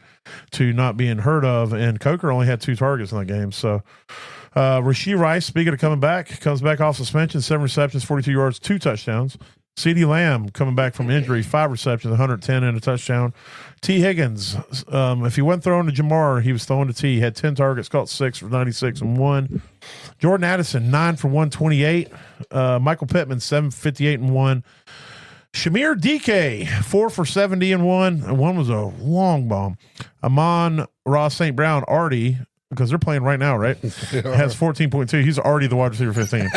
to not being heard of, and Coker only had 2 targets in that game. So, Rashee Rice, speaking of coming back, comes back off suspension, 7 receptions, 42 yards, 2 touchdowns. CeeDee Lamb coming back from injury, 5 receptions, 110 and a touchdown. T. Higgins, if he wasn't throwing to Jamar, he was throwing to T. He had 10 targets, caught 6 for 96 and 1. Jordan Addison, 9 for 128. Michael Pittman, 7 for 58 and 1. Shamir DK, 4 for 70 and 1. And 1 was a long bomb. Amon Ross St. Brown, Artie, because they're playing right now, right? Has 14.2. He's already the wide receiver 15.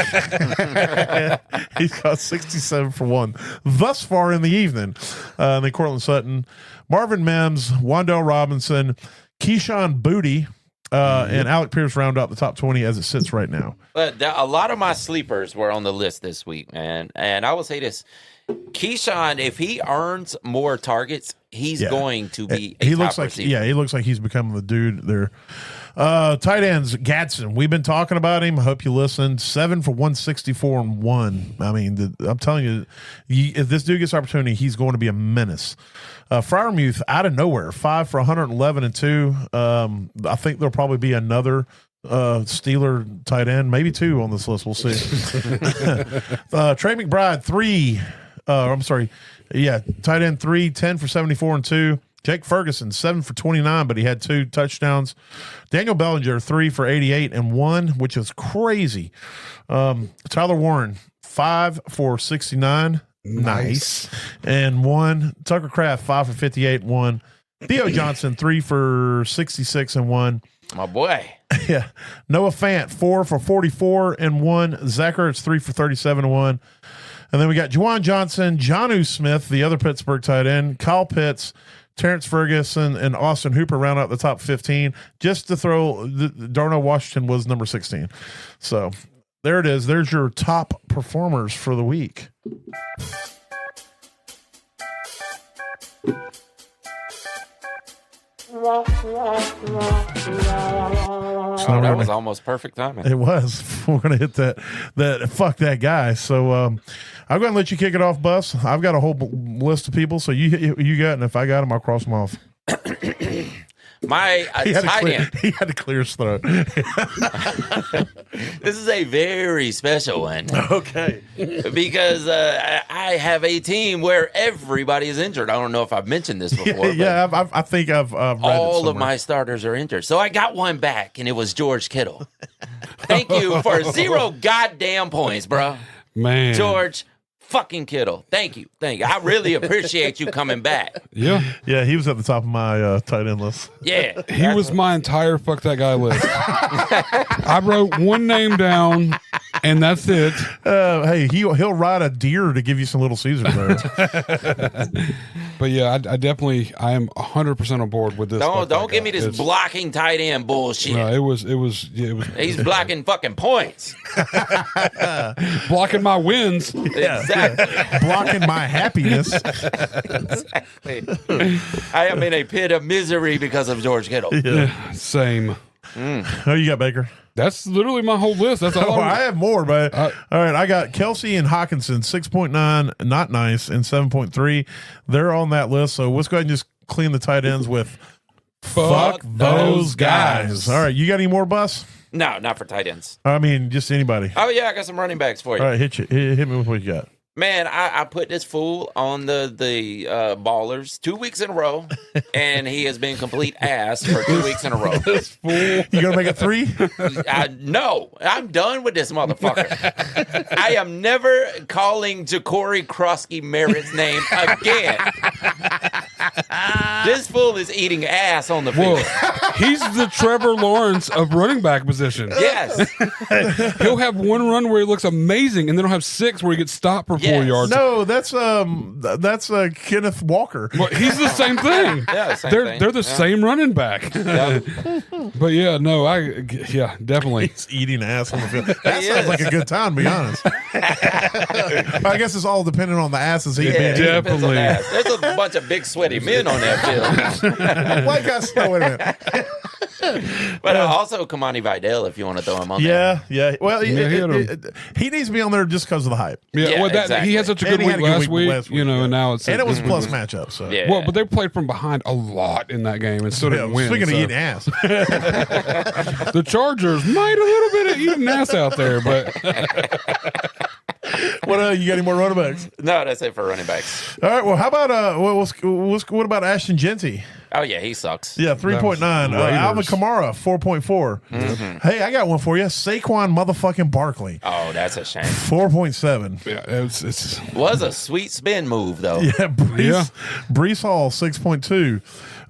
He's got 67 for 1 thus far in the evening. And then Cortland Sutton, Marvin Mims, Wandell Robinson, Keyshawn Booty, and Alec Pierce round out the top 20 as it sits right now. But a lot of my sleepers were on the list this week, man. And I will say this. Keyshawn, if he earns more targets, he's going to be a top receiver. Yeah, he looks like he's becoming the dude there. Tight ends, Gadsden. We've been talking about him. I hope you listened. 7 for 164 and 1. I mean, I'm telling you, if this dude gets opportunity, he's going to be a menace. Freiermuth out of nowhere, 5 for 111 and 2. I think there'll probably be another Steeler tight end, maybe 2 on this list. We'll see. Trey McBride, 3. Tight end 3, 10 for 74 and 2. Jake Ferguson, 7 for 29, but he had 2 touchdowns. Daniel Bellinger, 3 for 88 and 1, which is crazy. Tyler Warren, 5 for 69. Nice. And 1. Tucker Kraft, 5 for 58 and 1. Theo Johnson, 3 for 66 and 1. My boy. Yeah. Noah Fant, 4 for 44 and 1. Zach Ertz, 3 for 37 and 1. And then we got Juwan Johnson, Jonnu Smith, the other Pittsburgh tight end, Kyle Pitts, Terrence Ferguson, and Austin Hooper round out the top 15. Just to throw, Darnell Washington was number 16. So there it is. There's your top performers for the week. So that was almost perfect timing. It was. We're going to hit that fuck that guy. So I'm going to let you kick it off, Bus. I've got a whole list of people. So you got, and if I got them, I'll cross them off. My tight end. He had to clear his throat. This is a very special one. Okay. Because I have a team where everybody is injured. I don't know if I've mentioned this before. Yeah, I think I've read all it of my starters are injured. So I got one back, and it was George Kittle. Thank you for 0 goddamn points, bro. Man. George fucking Kittle. Thank you. I really appreciate you coming back. Yeah. Yeah, he was at the top of my tight end list. Yeah. He was my entire fuck that guy list. I wrote one name down, and that's it. Hey, he'll ride a deer to give you some Little Caesar there. But yeah, I am 100% on board with this. Don't give me this blocking tight end bullshit. No, it was. He's blocking fucking points. Blocking my wins. Exactly. Blocking my happiness. Exactly. I am in a pit of misery because of George Kittle. Yeah, same. Who you got, Baker? That's literally my whole list. That's all. I have more, but all right. I got Kelsey and Hawkinson, 6.9, not nice, and 7.3. They're on that list. So let's go ahead and just clean the tight ends with fuck those guys. All right. You got any more, Bus? No, not for tight ends. I mean, just anybody. Oh, yeah, I got some running backs for you. All right. Hit me with what you got. Man, I put this fool on the ballers 2 weeks in a row, and he has been complete ass for 2 weeks in a row. You gonna make it 3? No, I'm done with this motherfucker. I am never calling Ja'Cory Krosky Merritt's name again. This fool is eating ass on the field. Whoa. He's the Trevor Lawrence of running back position. Yes. He'll have one run where he looks amazing, and then he'll have 6 where he gets stopped for 4 yards. No, that's Kenneth Walker. Well, he's the same thing. Yeah, same thing. They're the same running back. Yeah. But yeah, no, definitely. He's eating ass on the field. That sounds like a good time, to be honest. I guess it's all dependent on the asses he Yeah, being it depends on definitely. that. There's a bunch of big sweaty men on that field. White guys. No, wait a minute. But also Kamani Vidal, if you want to throw him on there. Yeah. Well, he needs to be on there just because of the hype. Yeah, well, exactly. he had such a And good he week had a good last week week, last week, and now it's And it was a plus matchup. So Yeah. well, but they played from behind a lot in that game and still didn't win. Speaking of so. eating ass, The Chargers might a little bit of eating ass out there, but what you got any more running backs? No, that's it for running backs. All right. Well, how about what about Ashton Genty? Oh, yeah, he sucks. Yeah, 3.9. Alvin Kamara, 4.4. Hey, I got one for you. Saquon motherfucking Barkley, Oh, that's a shame. 4.7. yeah, it's Was a sweet spin move, though. Yeah, Brees Hall, 6.2.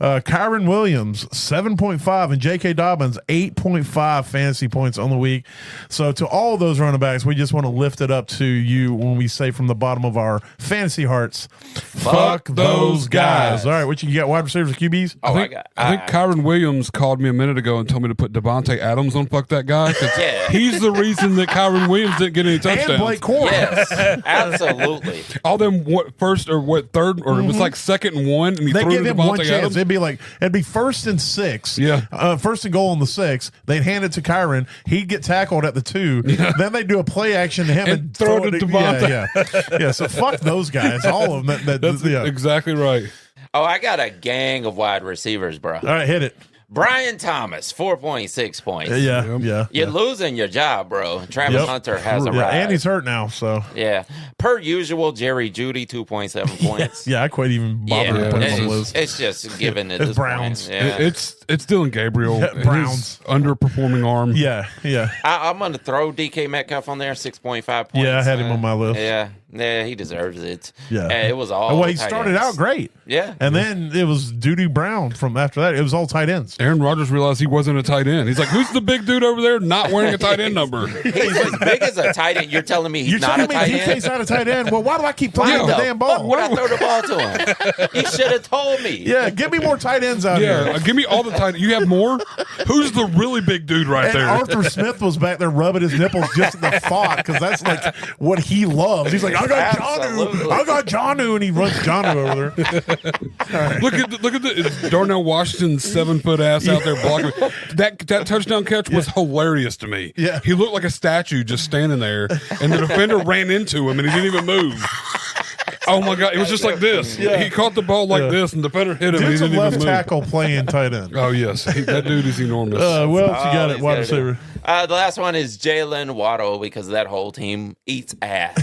Kyron Williams, 7.5. And J.K. Dobbins, 8.5 fantasy points on the week. So to all of those running backs, we just want to lift it up to you when we say from the bottom of our fantasy hearts, fuck those guys. All right, what you got, wide receivers or QBs? Oh, I think Kyron Williams called me a minute ago and told me to put Devontae Adams on fuck that guy. 'Cause Yeah. he's the reason that Kyron Williams didn't get any touchdowns. And Blake Corum. Yes, absolutely. All them first or third or it was like 2nd and 1, and he They threw give to him one Devontae chance. Adams. It'd be 1st and 6. Yeah. 1st and goal on the 6. They'd hand it to Kyron. He'd get tackled at the 2. Then they'd do a play action to him and throw it to Devontae. Yeah. So fuck those guys. All of them. That's exactly right. Oh, I got a gang of wide receivers, bro. All right, hit it. Brian Thomas, 4.6 points. Yeah. You're losing your job, bro. Travis Hunter has arrived. And he's hurt now, so. Yeah. Per usual, Jerry Judy, 2.7 points. Yeah, I quite even bothered to put him on the list. It's just given at It's this Browns. point. Yeah. It's Dylan Gabriel. Yeah, Browns. His underperforming arm. Yeah. I'm going to throw DK Metcalf on there, 6.5 points. Yeah, I had him on my list. Yeah, he deserves it. Yeah. It was all Well, he tight started ends. out great. Yeah. And then it was Doo-Doo Brown from after that. It was all tight ends. Aaron Rodgers realized he wasn't a tight end. He's like, who's the big dude over there not wearing a tight end number? He's as big as a tight end. You're telling me he's You're not a telling me tight end? DK's not a tight end? Well, why do I keep throwing the damn ball? Would I throw the ball to him? You should have told me. Yeah, give me more tight ends out Yeah, here. give me all the tight. You have more? Who's the really big dude right And there? Arthur Smith was back there rubbing his nipples just at the thought, because that's like what he loves. He's like, I got Johnu, and he runs Johnu over there. Look at the Darnell Washington's 7-foot ass out there blocking. That touchdown catch was hilarious to me. Yeah. He looked like a statue just standing there, and the defender ran into him, and he didn't even move. Oh my God! It was just like this. Yeah. He caught the ball like this, and the defender hit him. Dude's He a didn't left even move. tackle playing tight end. Oh yes, that dude is enormous. What else you got at he's wide gotta do. receiver? The last one is Jalen Waddle because that whole team eats ass.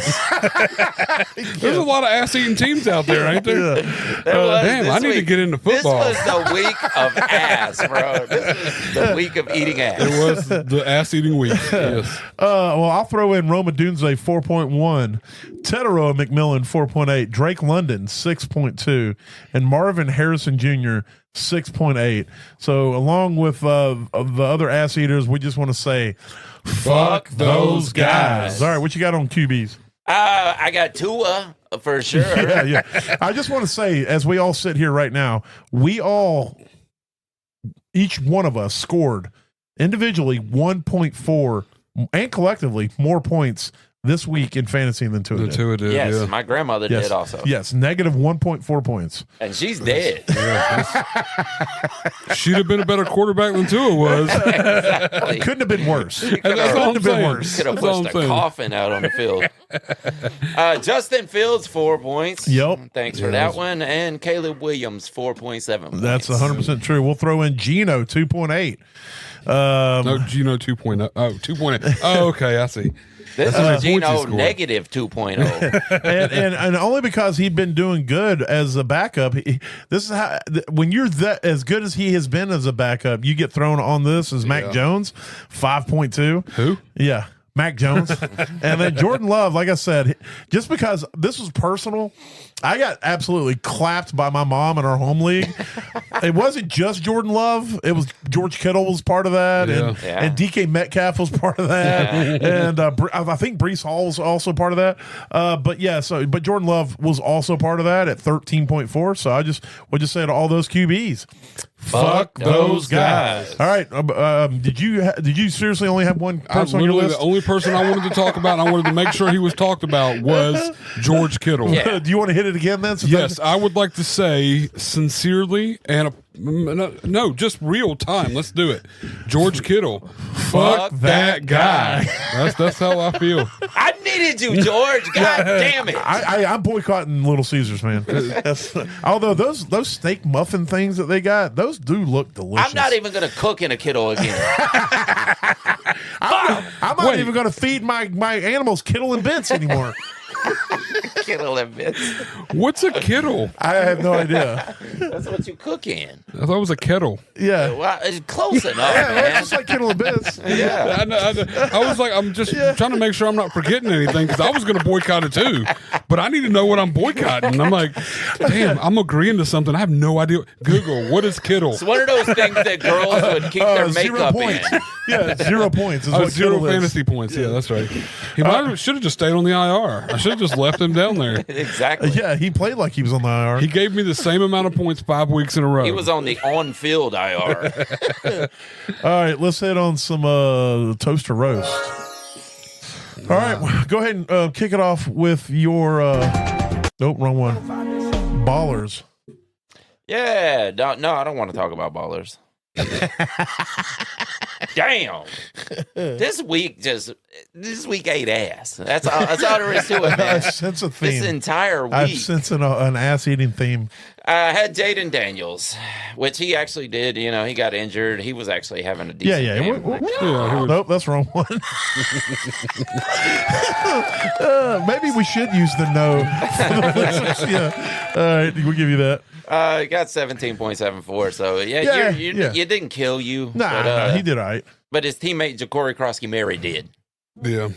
There's a lot of ass-eating teams out there, ain't there? Damn, I need to get into football. This was the week of ass, bro. This was the week of eating ass. It was the ass-eating week. Yes. Well, I'll throw in Roma Dunze 4.1, Teteroa McMillan 4.8, Drake London 6.2, and Marvin Harrison Jr. 6.8. So, along with the other ass eaters, we just want to say, fuck those guys. All right, what you got on QBs? I got Tua for sure. Yeah. I just want to say, as we all sit here right now, each one of us scored individually 1.4 and collectively more points this week in fantasy than Tua The did. Tua did. Yes, Yeah. my grandmother Yes. did also. Yes, negative 1.4 points. And she's dead. She'd have been a better quarterback than Tua was. Exactly. Couldn't have been worse. That's all Couldn't I'm have been saying. worse. Could have That's all pushed I'm a saying. coffin out on the field. Justin Fields, 4 points. Yep. Thanks for that one. And Caleb Williams, 4.7 That's points. 100% true. We'll throw in Gino 2.8. No, Gino 2.0. Oh, 2.8. Oh, okay, I see. This That's how is many points he Gino scored. negative 2.0. and only because he'd been doing good as a backup. This is how when you're as good as he has been as a backup, you get thrown on this as Mac Jones, 5.2. Who? Yeah, Mac Jones, and then Jordan Love. Like I said, just because this was personal, I got absolutely clapped by my mom in our home league. It wasn't just Jordan Love; it was George Kittle was part of that, Yeah. and DK Metcalf was part of that, and I think Breece Hall was also part of that. But Jordan Love was also part of that at 13.4. So I just would just say to all those QBs, fuck those guys. All right, did you seriously only have one person on your Literally, list? the only person I wanted to talk about, and I wanted to make sure he was talked about, was George Kittle. Yeah. Do you want to hit it again then? Yes, I would like to say sincerely and just real time. Let's do it. George Kittle, fuck that guy. That's how I feel. I needed you, George. God damn it. I'm boycotting Little Caesars, man. Although those steak muffin things that they got, those do look delicious. I'm not even going to cook in a Kittle again. I'm not even going to feed my animals Kittle and Bits anymore. Kittle and bits. What's a Kittle? I have no idea. That's what you cook in. I thought it was a kettle. Yeah. Well, it's close enough, Yeah, man. just like Kittle and Bits. Yeah. I know. I was like, I'm just trying to make sure I'm not forgetting anything because I was going to boycott it too, but I need to know what I'm boycotting. I'm like, damn, I'm agreeing to something. I have no idea. Google, what is Kittle? It's one of those things that girls would keep their 0 makeup points. in. Yeah, 0 points. Is Oh, what 0 Kittle is. fantasy points. Yeah, that's right. He should have just stayed on the IR. I should have just left him down there. Exactly. Yeah, he played like he was on the IR. He gave me the same amount of points 5 weeks in a row. He was on the on-field IR. All right, let's hit on some toaster roast. All right, go ahead and kick it off with your. Nope, wrong one. Ballers. Yeah. No, I don't want to talk about ballers. Damn. This week ate ass. That's all there is to it, I man. sense a This theme. entire I week. sense an ass-eating theme. I had Jaden Daniels, which he actually did. You know, he got injured. He was actually having a Yeah, decent yeah. game. Nope, that's the wrong one. Maybe we should use the no. For the listeners. Yeah. All right, we'll give you that. He got 17.74. So Yeah, you yeah. didn't kill you. Nah, he did all right. But his teammate Ja'Cory Krosky-Mary did. Yeah.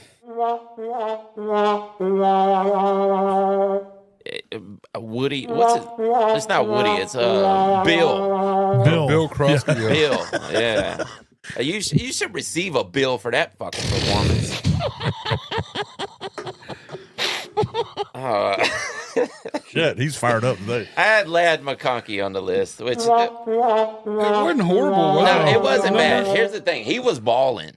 Woody, what's it? It's not Woody. It's Bill. Bill Crosby. Yeah. Bill. Yeah. You should receive a bill for that fucking performance. Shit, he's fired up today. I had Ladd McConkey on the list, which It wasn't horrible, was no, it? it wasn't bad. Here's the thing: he was balling.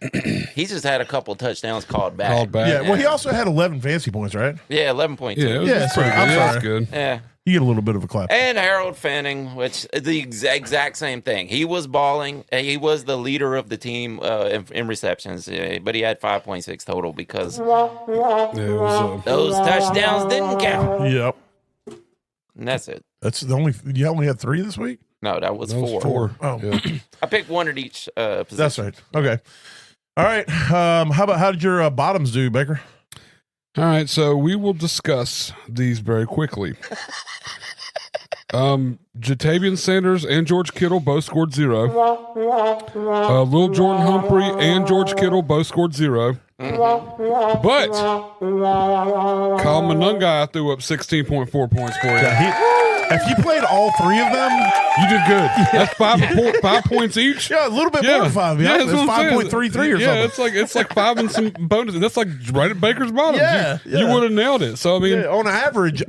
He just had a couple touchdowns called back. Called back. Yeah, well, he also had 11 fantasy points, right? Yeah, 11.2. Yeah, it was Yeah, pretty sorry, good. I'm Yeah, it was sorry. good. Yeah. You get a little bit of a clap. And Harold Fanning, which the exact same thing. He was balling. He was the leader of the team in receptions, but he had 5.6 total because Yeah, it was, those touchdowns didn't count. Yep. and that's it. That's the only. You only had 3 this week. No, that was That was 4. 4. Oh, Yeah. I picked 1 at each position. that's right. Okay. All right. How did your bottoms do, Baker? All right, so we will discuss these very quickly. Jatavian Sanders and George Kittle both scored 0. Lil Jordan Humphrey and George Kittle both scored 0. But Kyle Monungai threw up 16.4 points for you. If you played all 3 of them, You did good. That's 5 points each. yeah, a little bit more than 5. Yeah, it's that's what I'm saying. 5.33 or yeah, something. it's like 5 and some bonuses. That's like right at Baker's bottom. Yeah, you yeah. would have nailed it. So I mean, Yeah, on average,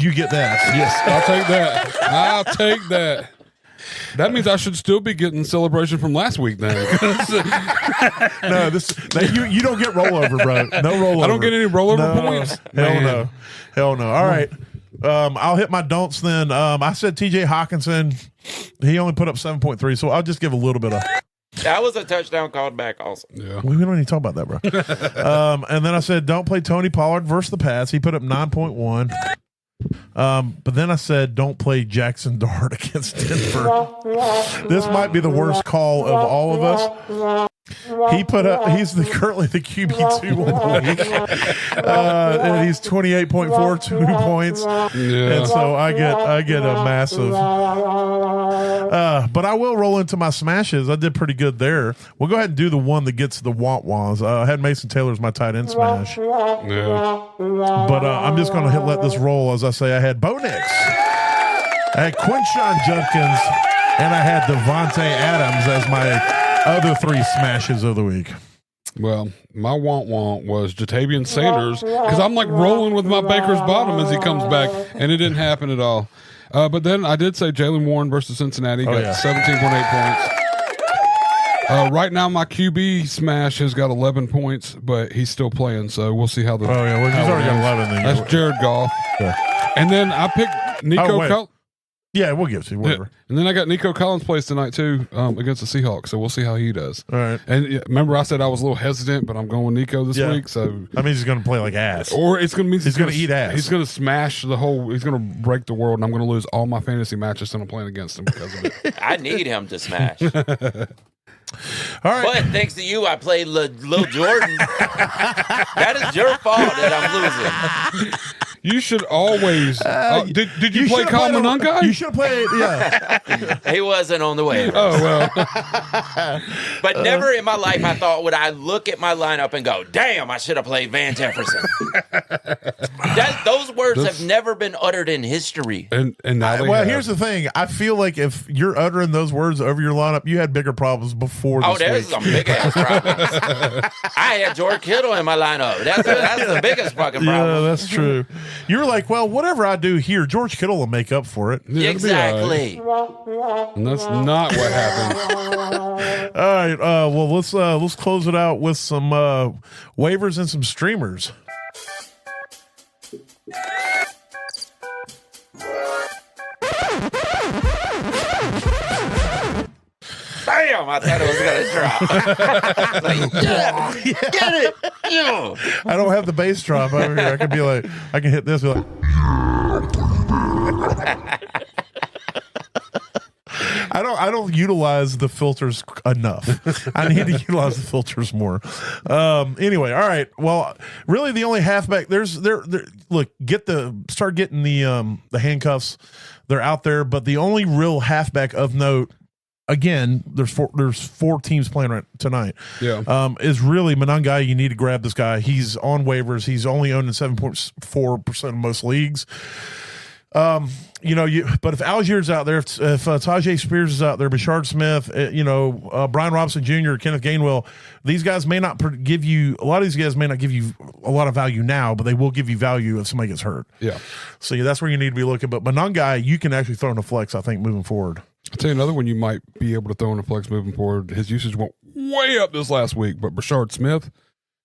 you get that. yes, I'll take that. I'll take that. That means I should still be getting celebration from last week then. No, you don't get rollover, bro. No rollover. I don't get any rollover points? Hell Man. no. Hell no. All right. I'll hit my don'ts then. I said TJ Hawkinson. He only put up 7.3, so I'll just give a little bit of. That was a touchdown called back also. Yeah. We don't even talk about that, bro. And then I said, don't play Tony Pollard versus the Pats. He put up 9.1. But then I said, don't play Jackson Dart against Denver. This might be the worst call of all of us. He's currently the QB2 on the week. And he's 28.42 points. Yeah. And so I get a massive. But I will roll into my smashes. I did pretty good there. We'll go ahead and do the one that gets the want-wants. I had Mason Taylor as my tight end smash. Yeah. But I'm just going to let this roll. As I say, I had Bo Nix, I had Quinshawn Judkins, and I had Devontae Adams as my other 3 smashes of the week. Well, my want was Jatavian Sanders because I'm like rolling with my Baker's bottom as he comes back, and it didn't happen at all. But then I did say Jalen Warren versus Cincinnati got 17.8 points. Right now, my QB smash has got 11 points, but he's still playing, so we'll see how the. Oh yeah, well, he's already got 11. Then That's Jared Goff. Yeah. And then I picked Nico wait. Collins. Yeah, we'll give it to you. Whatever. And then I got Nico Collins plays tonight too against the Seahawks, so we'll see how he does. All right. And remember, I said I was a little hesitant, but I'm going with Nico this Yeah. week. So I mean, he's going to play like ass. or it's going to mean He's gonna eat ass. He's going to smash the whole. He's going to break the world, and I'm going to lose all my fantasy matches that I'm playing against him because of it. I need him to smash. All right. But thanks to you, I played Lil Jordan. That is your fault that I'm losing. You should always. Did you play should've Kyle played Monungai? You should have played. Yeah. He wasn't on the way. Oh well. But never in my life I thought would I look at my lineup and go, damn, I should have played Van Jefferson. Those words have never been uttered in history. And now they Well, have. here's the thing. I feel like if you're uttering those words over your lineup, you had bigger problems before this There's week. some big ass problems. I had George Kittle in my lineup. That's the biggest fucking Yeah, problem. that's true. You're like, well, whatever I do here, George Kittle will make up for it. Yeah, it'll be all right. Exactly. And that's not what happened. All right. Well, let's close it out with some waivers and some streamers. Damn, I thought it was going to drop. Like, yeah, get it. Yeah. I don't have the bass drop over here. I could be like, I can hit this. Be like, I don't utilize the filters enough. I need to utilize the filters more. Anyway, all right. Well, really, the only halfback start getting the handcuffs. They're out there, but the only real halfback of note. Again, there's four teams playing right tonight. Yeah. Is really Monungai. You need to grab this guy. He's on waivers. He's only owned in 7.4% of most leagues. But if Algier's out there, if Tajay Spears is out there, Bashard Smith, Brian Robinson Jr., Kenneth Gainwell, these guys may not give you a lot of these guys may not give you a lot of value now, but they will give you value if somebody gets hurt. Yeah. So that's where you need to be looking. But Monungai, you can actually throw in a flex, I think, moving forward. I'll tell you another one you might be able to throw in a flex moving forward. His usage went way up this last week, but Bashard Smith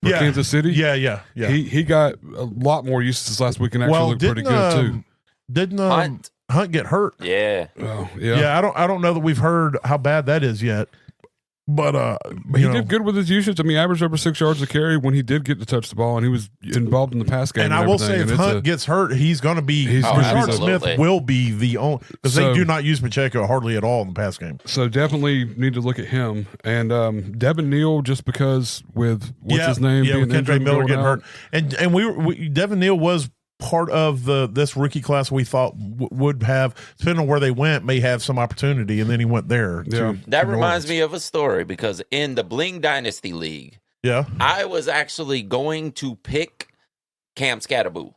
for Kansas City. Yeah. He got a lot more usage this last week and actually looked pretty good too. Didn't Hunt get hurt? Yeah. Oh, yeah. Yeah, I don't know that we've heard how bad that is yet. But He did good with his usage. I mean, averaged over 6 yards a carry when he did get to touch the ball, and he was involved in the pass game. And I will say, if Hunt gets hurt, he's going to be. Rashard Smith will be the only, because they do not use Pacheco hardly at all in the pass game. So definitely need to look at him and Devin Neal, just because with his name, with Kendra Miller getting hurt, and we Devin Neal was part of this rookie class we thought would have, depending on where they went, may have some opportunity, and then he went there. That reminds me of a story, because in the Bling Dynasty League, I was actually going to pick Cam Scatterboo.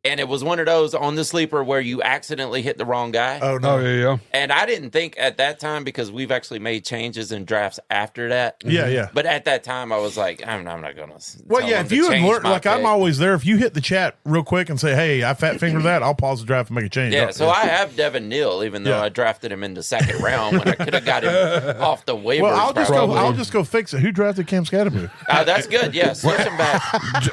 And it was one of those on the sleeper where you accidentally hit the wrong guy. Oh, no. Yeah. And I didn't think at that time, because we've actually made changes in drafts after that. Yeah. But at that time, I was like, I'm not going to. Well, yeah, if you had learned, like, I'm always there. If you hit the chat real quick and say, hey, I fat fingered that, I'll pause the draft and make a change. Yeah, so I have Devin Neal, even though I drafted him in the second round when I could have got him off the waivers. Well, I'll just go fix it. Who drafted Cam Scatterboo? That's good. Yeah, switch him back.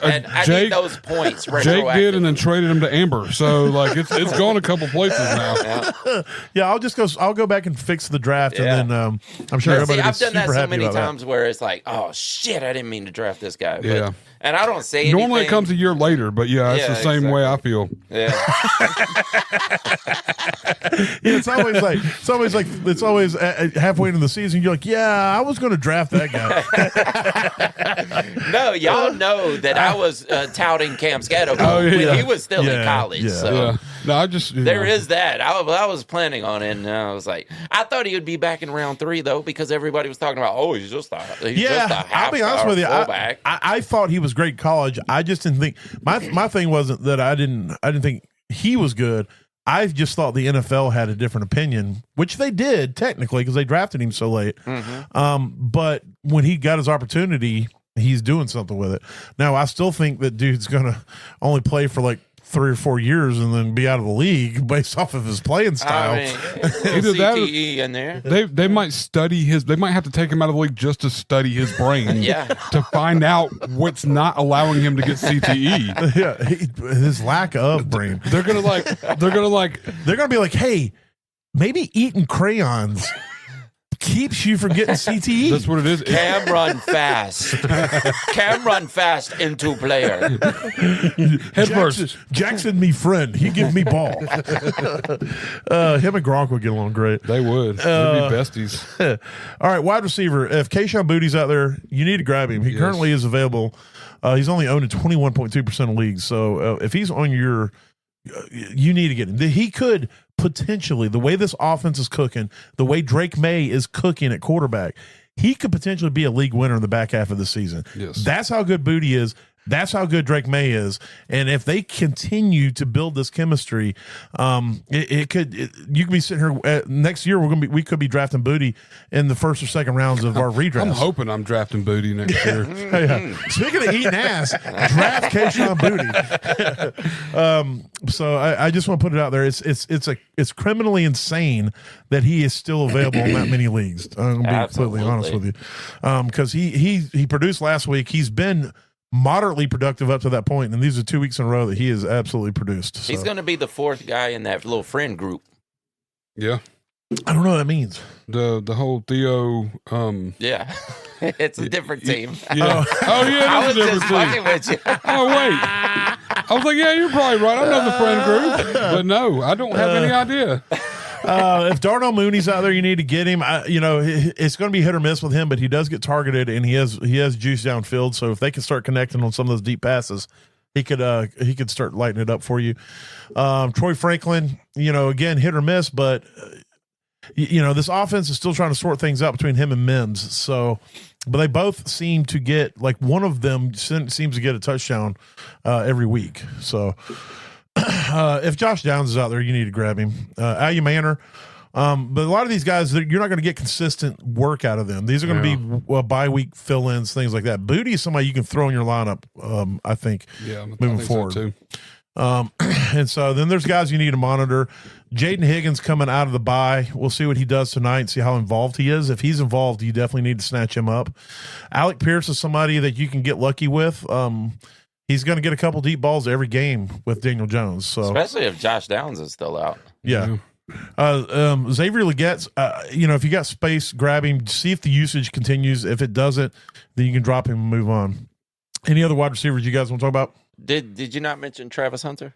And I need those points. Jake did, and then traded him to Amber. So like it's gone a couple places now. Yeah, I'll go back and fix the draft, and then I'm sure everybody. I've done that so many times times where it's like, oh shit, I didn't mean to draft this guy. But, and I don't say anything. Normally it comes a year later, but it's the same way I feel. Yeah. It's always halfway into the season. You're like, yeah, I was going to draft that guy. No, y'all know that I was touting Cam Scatterboo when he was still in college. Yeah. So no, I just there is that. I was planning on it, and I was like, I thought he would be back in round 3 though, because everybody was talking about, he's just a I'll be honest with you. I thought he was great in college. I just didn't think my thing wasn't that I didn't think he was good. I just thought the NFL had a different opinion, which they did technically because they drafted him so late. But when he got his opportunity, he's doing something with it. Now, I still think that dude's going to only play for like 3 or 4 years and then be out of the league based off of his playing style. Either CTE in there. They might study his. They might have to take him out of the league just to study his brain. To find out what's not allowing him to get CTE. His lack of brain. They're gonna be like, hey, maybe eating crayons keeps you from getting CTE. That's what it is. Cam run fast. Cam run fast into player. Head first. Jackson, me friend. He give me ball. Him and Gronk would get along great. They would. They'd be besties. All right, wide receiver. If Kayshon Bouttie's out there, you need to grab him. He currently is available. He's only owned in 21.2% of leagues. So if he's on your, you need to get him. He could potentially, the way this offense is cooking, the way Drake May is cooking at quarterback, he could potentially be a league winner in the back half of the season. Yes. That's how good Boutte is. That's how good Drake May is. And if they continue to build this chemistry, you could be sitting here next year. We could be drafting Boutte in the first or second rounds of our redraft. I'm hoping I'm drafting Boutte next year. Speaking of eating ass, draft Kayshon Boutte. So I just want to put it out there. It's criminally insane that he is still available in that many leagues. I'm gonna be completely honest with you, because he produced last week. He's been moderately productive up to that point, and these are 2 weeks in a row that he has absolutely produced. So. He's going to be the 4th guy in that little friend group. Yeah, I don't know what that means. The whole Theo. Yeah, it's a different team. Yeah. I was just fucking with you. Oh wait, I was like, yeah, you're probably right. I know the friend group, but no, I don't have any idea. If Darnell Mooney's out there, you need to get him. It's going to be hit or miss with him, but he does get targeted, and he has juice downfield. So if they can start connecting on some of those deep passes, he could start lighting it up for you. Troy Franklin, again, hit or miss, but this offense is still trying to sort things out between him and Mims. So, but they both seem to get, like, one of them seems to get a touchdown every week. So. If Josh Downs is out there, you need to grab him. Allie Manor. But a lot of these guys, you're not going to get consistent work out of them. These are going to be bye-week fill-ins, things like that. Boutte is somebody you can throw in your lineup, I think, moving forward. So too. And so then there's guys you need to monitor. Jaden Higgins coming out of the bye. We'll see what he does tonight and see how involved he is. If he's involved, you definitely need to snatch him up. Alec Pierce is somebody that you can get lucky with. He's going to get a couple deep balls every game with Daniel Jones. So especially if Josh Downs is still out. Yeah. Xavier Legette's, if you got space, grab him. See if the usage continues. If it doesn't, then you can drop him and move on. Any other wide receivers you guys want to talk about? Did you not mention Travis Hunter?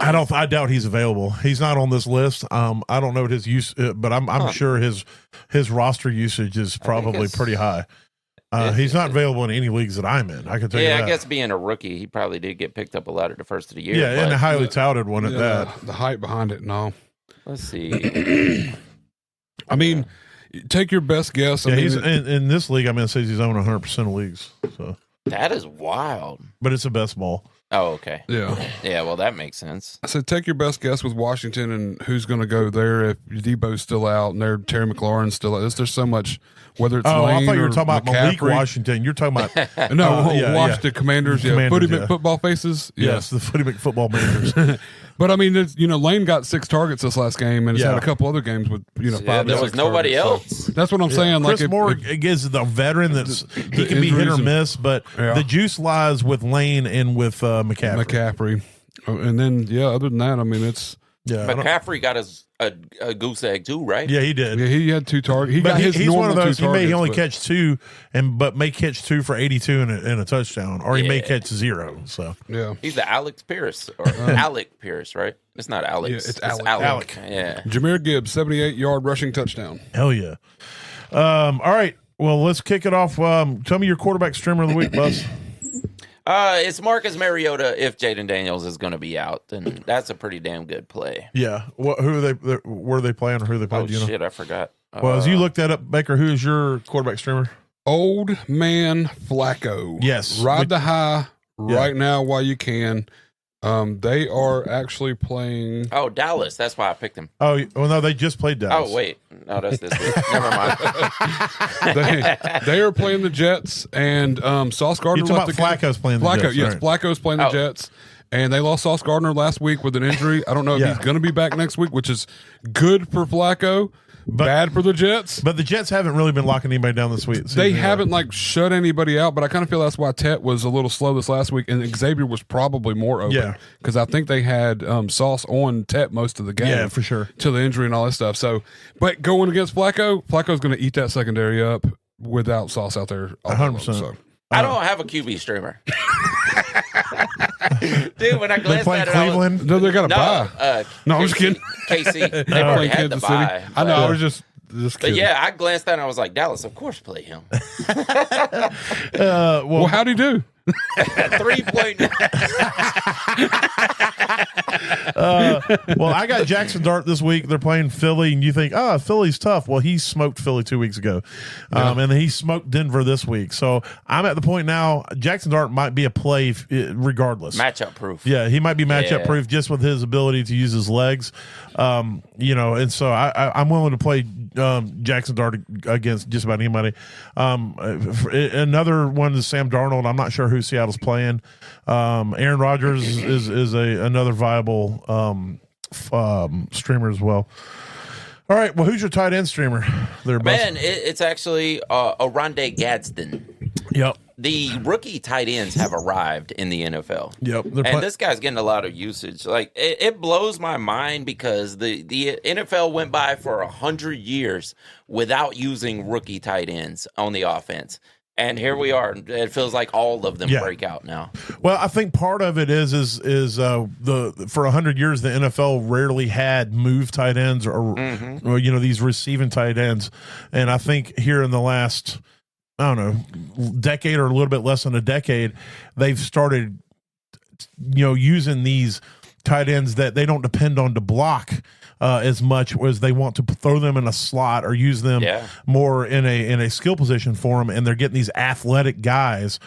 I doubt he's available. He's not on this list. I don't know what his use, but I'm sure his roster usage is probably pretty high. He's not available in any leagues that I'm in. I can tell you that. Yeah, I guess being a rookie, he probably did get picked up a lot at the first of the year. Yeah, and a highly touted one at that. The hype behind it, no. Let's see. I mean, take your best guess. Yeah, he's in this league. I'm going to say he's on 100% of leagues. So that is wild. But it's a best ball. Oh, okay. Yeah. Yeah, well, that makes sense. I said take your best guess with Washington and who's going to go there if Debo's still out and Terry McLaurin's still out. There's so much, whether it's I Lane thought you were or talking about Malik McCaffrey. Washington. You're talking about Washington Commanders. Commanders, Footy football faces. Yes, the Footy McFootball Managers. But I mean, Lane got 6 targets this last game, and has had a couple other games with 5. There was nobody else. So that's what I'm saying. Chris like Moore is the veteran he can be hit or miss, but the juice lies with Lane and with McCaffrey. And then other than that, I mean, it's McCaffrey got a goose egg too, right? Yeah, he did. Yeah, he had 2 targets. He's one of those. 2 targets, he may only catch 2, but may catch 2 for 82 and a touchdown, or he may catch 0. So he's the Alex Pierce or Alec Pierce, right? It's not Alex. Yeah, it's Alec. Alec. Yeah. Jameer Gibbs, 78-yard rushing touchdown. Hell yeah! All right, well, let's kick it off. Tell me your quarterback streamer of the week, Buzz. It's Marcus Mariota if Jaden Daniels is going to be out, then that's a pretty damn good play. Yeah. Who are they? Where are they playing, or who are they playing? Oh, shit, I forgot. Well, as you looked that up, Baker, who is your quarterback streamer? Old man Flacco. Yes. Ride the high right now while you can. They are actually playing. Oh, Dallas. That's why I picked him. Oh, well, no, they just played Dallas. Oh, wait. No, that's this week. Never mind. They are playing the Jets, and Sauce Gardner. You're talking about Flacco's playing the Jets. Yes, right. Flacco's playing the Jets. And they lost Sauce Gardner last week with an injury. I don't know if he's going to be back next week, which is good for Flacco. Bad for the Jets. But the Jets haven't really been locking anybody down this week. They haven't shut anybody out, but I kind of feel that's why Tet was a little slow this last week, and Xavier was probably more open because I think they had Sauce on Tet most of the game. Yeah, for sure. Till the injury and all that stuff. So, but going against Flacco's going to eat that secondary up without Sauce out there. 100%. So. I don't have a QB streamer. Dude, when I glanced at it, Cleveland? No, they got a bye. No, I'm just kidding. KC. They already had the bye. I know. I was just kidding. But yeah, I glanced at it and I was like, Dallas, of course play him. Well, how'd he do? 3.9. Well, I got Jackson Dart this week. They're playing Philly, and you think, Philly's tough. Well, he smoked Philly 2 weeks ago, and then he smoked Denver this week. So I'm at the point now, Jackson Dart might be a play regardless. Matchup proof. Yeah, he might be matchup proof just with his ability to use his legs. And so I'm willing to play Jackson Dart against just about anybody. Another one is Sam Darnold. I'm not sure who Seattle's playing. Aaron Rodgers is another viable streamer as well. All right, well, who's your tight end streamer there, Man, it's actually Oronde Gadsden. Yep. The rookie tight ends have arrived in the NFL. Yep. And this guy's getting a lot of usage. Like, it blows my mind because the NFL went by for 100 years without using rookie tight ends on the offense. And here we are. It feels like all of them break out now. Well, I think part of it is for 100 years the NFL rarely had move tight ends or these receiving tight ends, and I think here in the last decade or a little bit less than a decade, they've started using these tight ends that they don't depend on to block as much as they want to throw them in a slot or use them more in a skill position for them, and they're getting these athletic guys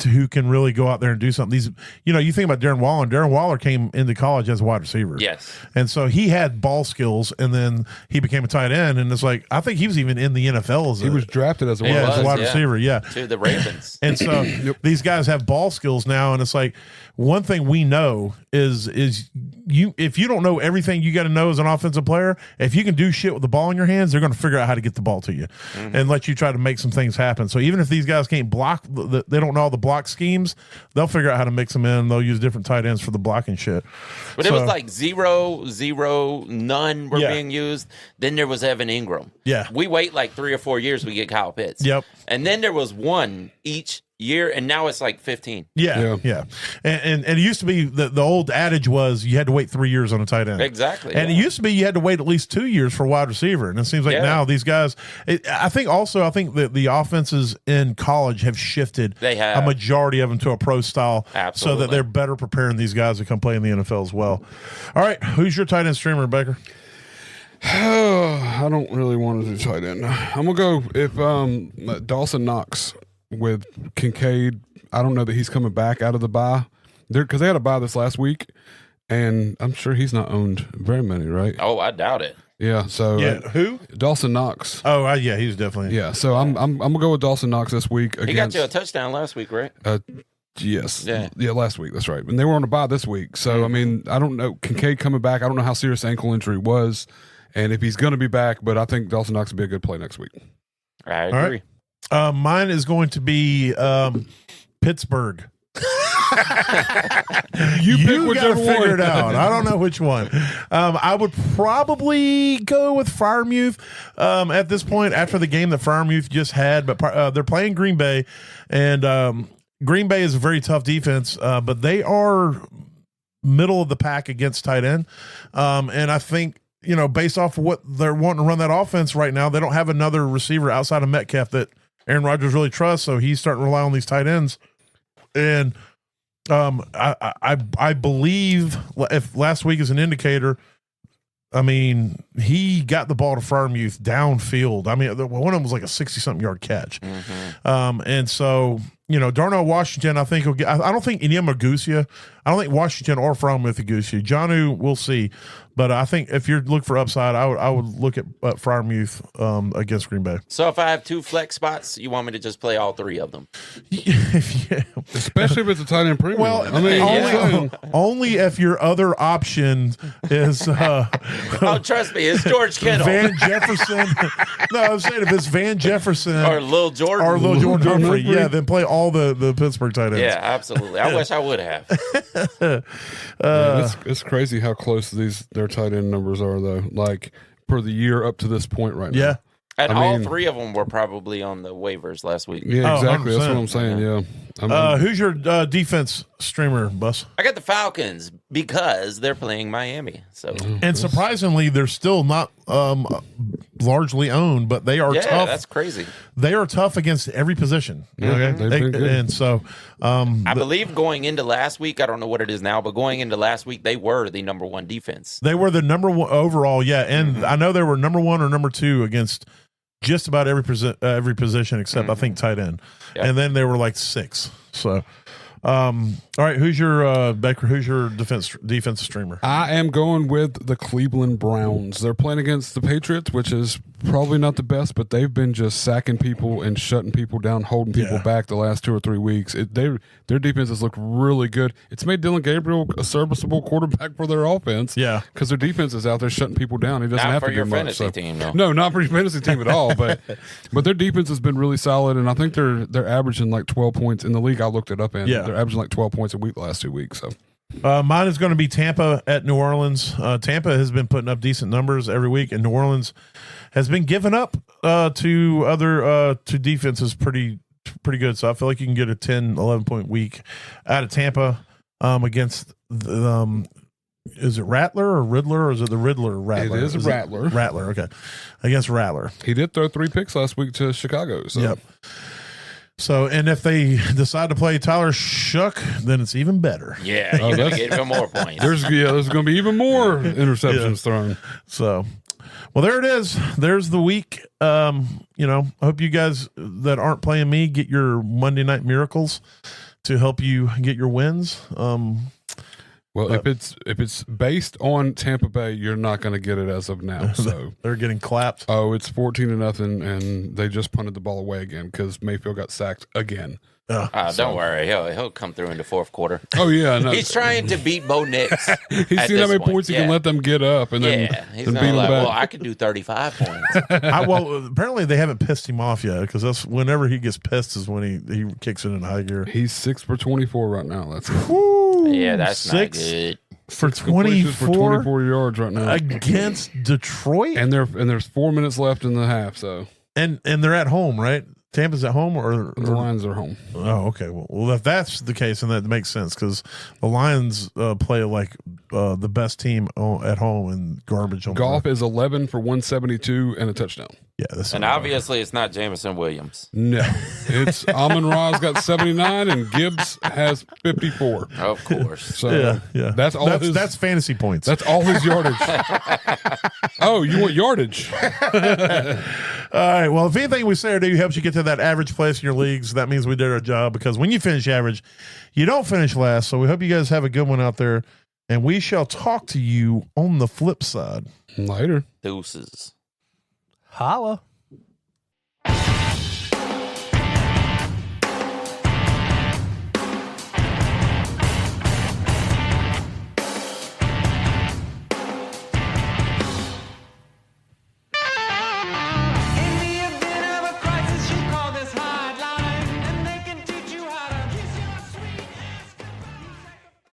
who can really go out there and do something. These, you think about Darren Waller. Darren Waller came into college as a wide receiver. Yes. And so he had ball skills, and then he became a tight end, and it's like, I think he was even in the NFL. He was drafted as a wide receiver, to the Ravens. And so these guys have ball skills now, and it's like, one thing we know is if you don't know everything you got to know as an offensive player, if you can do shit with the ball in your hands, they're going to figure out how to get the ball to you and let you try to make some things happen. So even if these guys can't block, they don't know all the block schemes, they'll figure out how to mix them in. They'll use different tight ends for the blocking shit. But it was like 0, 0, none were being used. Then there was Evan Ingram. Yeah. We wait like 3 or 4 years, we get Kyle Pitts. Yep. And then there was 1 each year, and now it's like 15. Yeah. And it used to be the old adage was you had to wait 3 years on a tight end. Exactly. And it used to be you had to wait at least 2 years for a wide receiver. And it seems like now these guys, I think that the offenses in college have shifted a majority of them to a pro style. Absolutely. So that they're better preparing these guys to come play in the NFL as well. All right. Who's your tight end streamer, Baker? I don't really want to do tight end. I'm going to go if Dawson Knox with Kincaid. I don't know that he's coming back out of the bye because they had a bye this last week, and I'm sure he's not owned very many, right? Oh, I doubt it. Yeah. So who? Dawson Knox. Oh, yeah, he's definitely. Yeah. So I'm gonna go with Dawson Knox this week. He got you a touchdown last week, right? Yes. Yeah, last week. That's right. And they were on a bye this week. So I mean, I don't know Kincaid coming back. I don't know how serious ankle injury was, and if he's going to be back. But I think Dawson Knox will be a good play next week. I agree. Mine is going to be Pittsburgh. you got to figure it out. I don't know which one. I would probably go with Freiermuth at this point after the game that Freiermuth just had. But they're playing Green Bay, and Green Bay is a very tough defense, but they are middle of the pack against tight end. And I think, based off of what they're wanting to run that offense right now, they don't have another receiver outside of Metcalf that Aaron Rodgers really trusts, so he's starting to rely on these tight ends. And I believe if last week is an indicator, I mean, he got the ball to Freiermuth downfield. I mean, one of them was like a 60-something yard catch. And so, Darnell Washington, I think he'll get. I don't think Inyema Gusia. I don't think Washington or Freiermuth Gusia. Jonnu, we'll see. But I think if you're looking for upside, I would look at Freiermuth against Green Bay. So if I have 2 flex spots, you want me to just play all 3 of them? Especially if it's a tight end premium. Well, I mean, only if your other option is. Oh, trust me, it's George Kittle, Van Jefferson. No, I'm saying if it's Van Jefferson or Lil Jordan, Humphrey, then play all the Pittsburgh tight ends. Yeah, absolutely. I wish I would have. It's crazy how close their tight end numbers are, though. Like per the year up to this point, right now. Yeah, and all 3 of them were probably on the waivers last week. Yeah, exactly. That's what I'm saying. Yeah. Who's your defense streamer, Bus? I got the Falcons because they're playing Miami. So, and surprisingly, they're still not largely owned, but they are tough. Yeah, that's crazy. They are tough against every position. They've been good. And so, I believe going into last week, I don't know what it is now, but going into last week, they were the number 1 defense. They were the number 1 overall. Yeah, and I know they were number 1 or number 2 against just about every position except I think tight end. Yep. And then they were like 6. So, all right, who's your Baker? Who's your defensive streamer? I am going with the Cleveland Browns. They're playing against the Patriots, which is probably not the best, but they've been just sacking people and shutting people down, holding people back the last 2 or 3 weeks. Their defenses look really good. It's made Dylan Gabriel a serviceable quarterback for their offense. Yeah, because their defense is out there shutting people down. He doesn't have to do much. Not for your fantasy team, no. No, not for your fantasy team at all. But their defense has been really solid, and I think they're averaging like 12 points in the league. I looked it up, and they're averaging like 12 points a week the last 2 weeks. So. Mine is going to be Tampa at New Orleans. Tampa has been putting up decent numbers every week, and New Orleans has been giving up to other to defenses pretty good. So I feel like you can get a 10, 11-point week out of Tampa against the, is it Rattler or Riddler, or is it the Riddler Rattler? It is Rattler. Rattler, okay. Against Rattler. He did throw 3 picks last week to Chicago. So. Yep. So, and if they decide to play Tyler Shook, then it's even better. Yeah, you're going to get even more points. There's going to be even more interceptions thrown. So, well, there it is. There's the week. I hope you guys that aren't playing me get your Monday Night Miracles to help you get your wins. Well, if it's based on Tampa Bay, you're not going to get it as of now. So they're getting clapped. Oh, it's 14-0, and they just punted the ball away again because Mayfield got sacked again. Don't worry. He'll come through in the fourth quarter. Oh, yeah. No. He's trying to beat Bo Nix. He's seen how many points he can let them get up and then, he's then beat them back. well, I could do 35 points. Well, apparently they haven't pissed him off yet because that's whenever he gets pissed is when he kicks it in high gear. He's 6 for 24 right now. That's Yeah, that's not good. For 24 yards right now against Detroit, and there's 4 minutes left in the half. So and they're at home, right? Tampa's at home, or the Lions are home. Oh, okay. Well, if that's the case, then that makes sense because the Lions play like the best team at home and garbage on. Goff is 11 for 172 and a touchdown. Yeah, and obviously it's not Jameson Williams. No, it's Amon-Ra's got 79 and Gibbs has 54. Of course. So yeah. That's all. That's fantasy points. That's all his yardage. Oh, you want yardage? All right. Well, if anything we say or do helps you get to that average place in your leagues, that means we did our job because when you finish average, you don't finish last. So we hope you guys have a good one out there, and we shall talk to you on the flip side. Later. Deuces. Holla.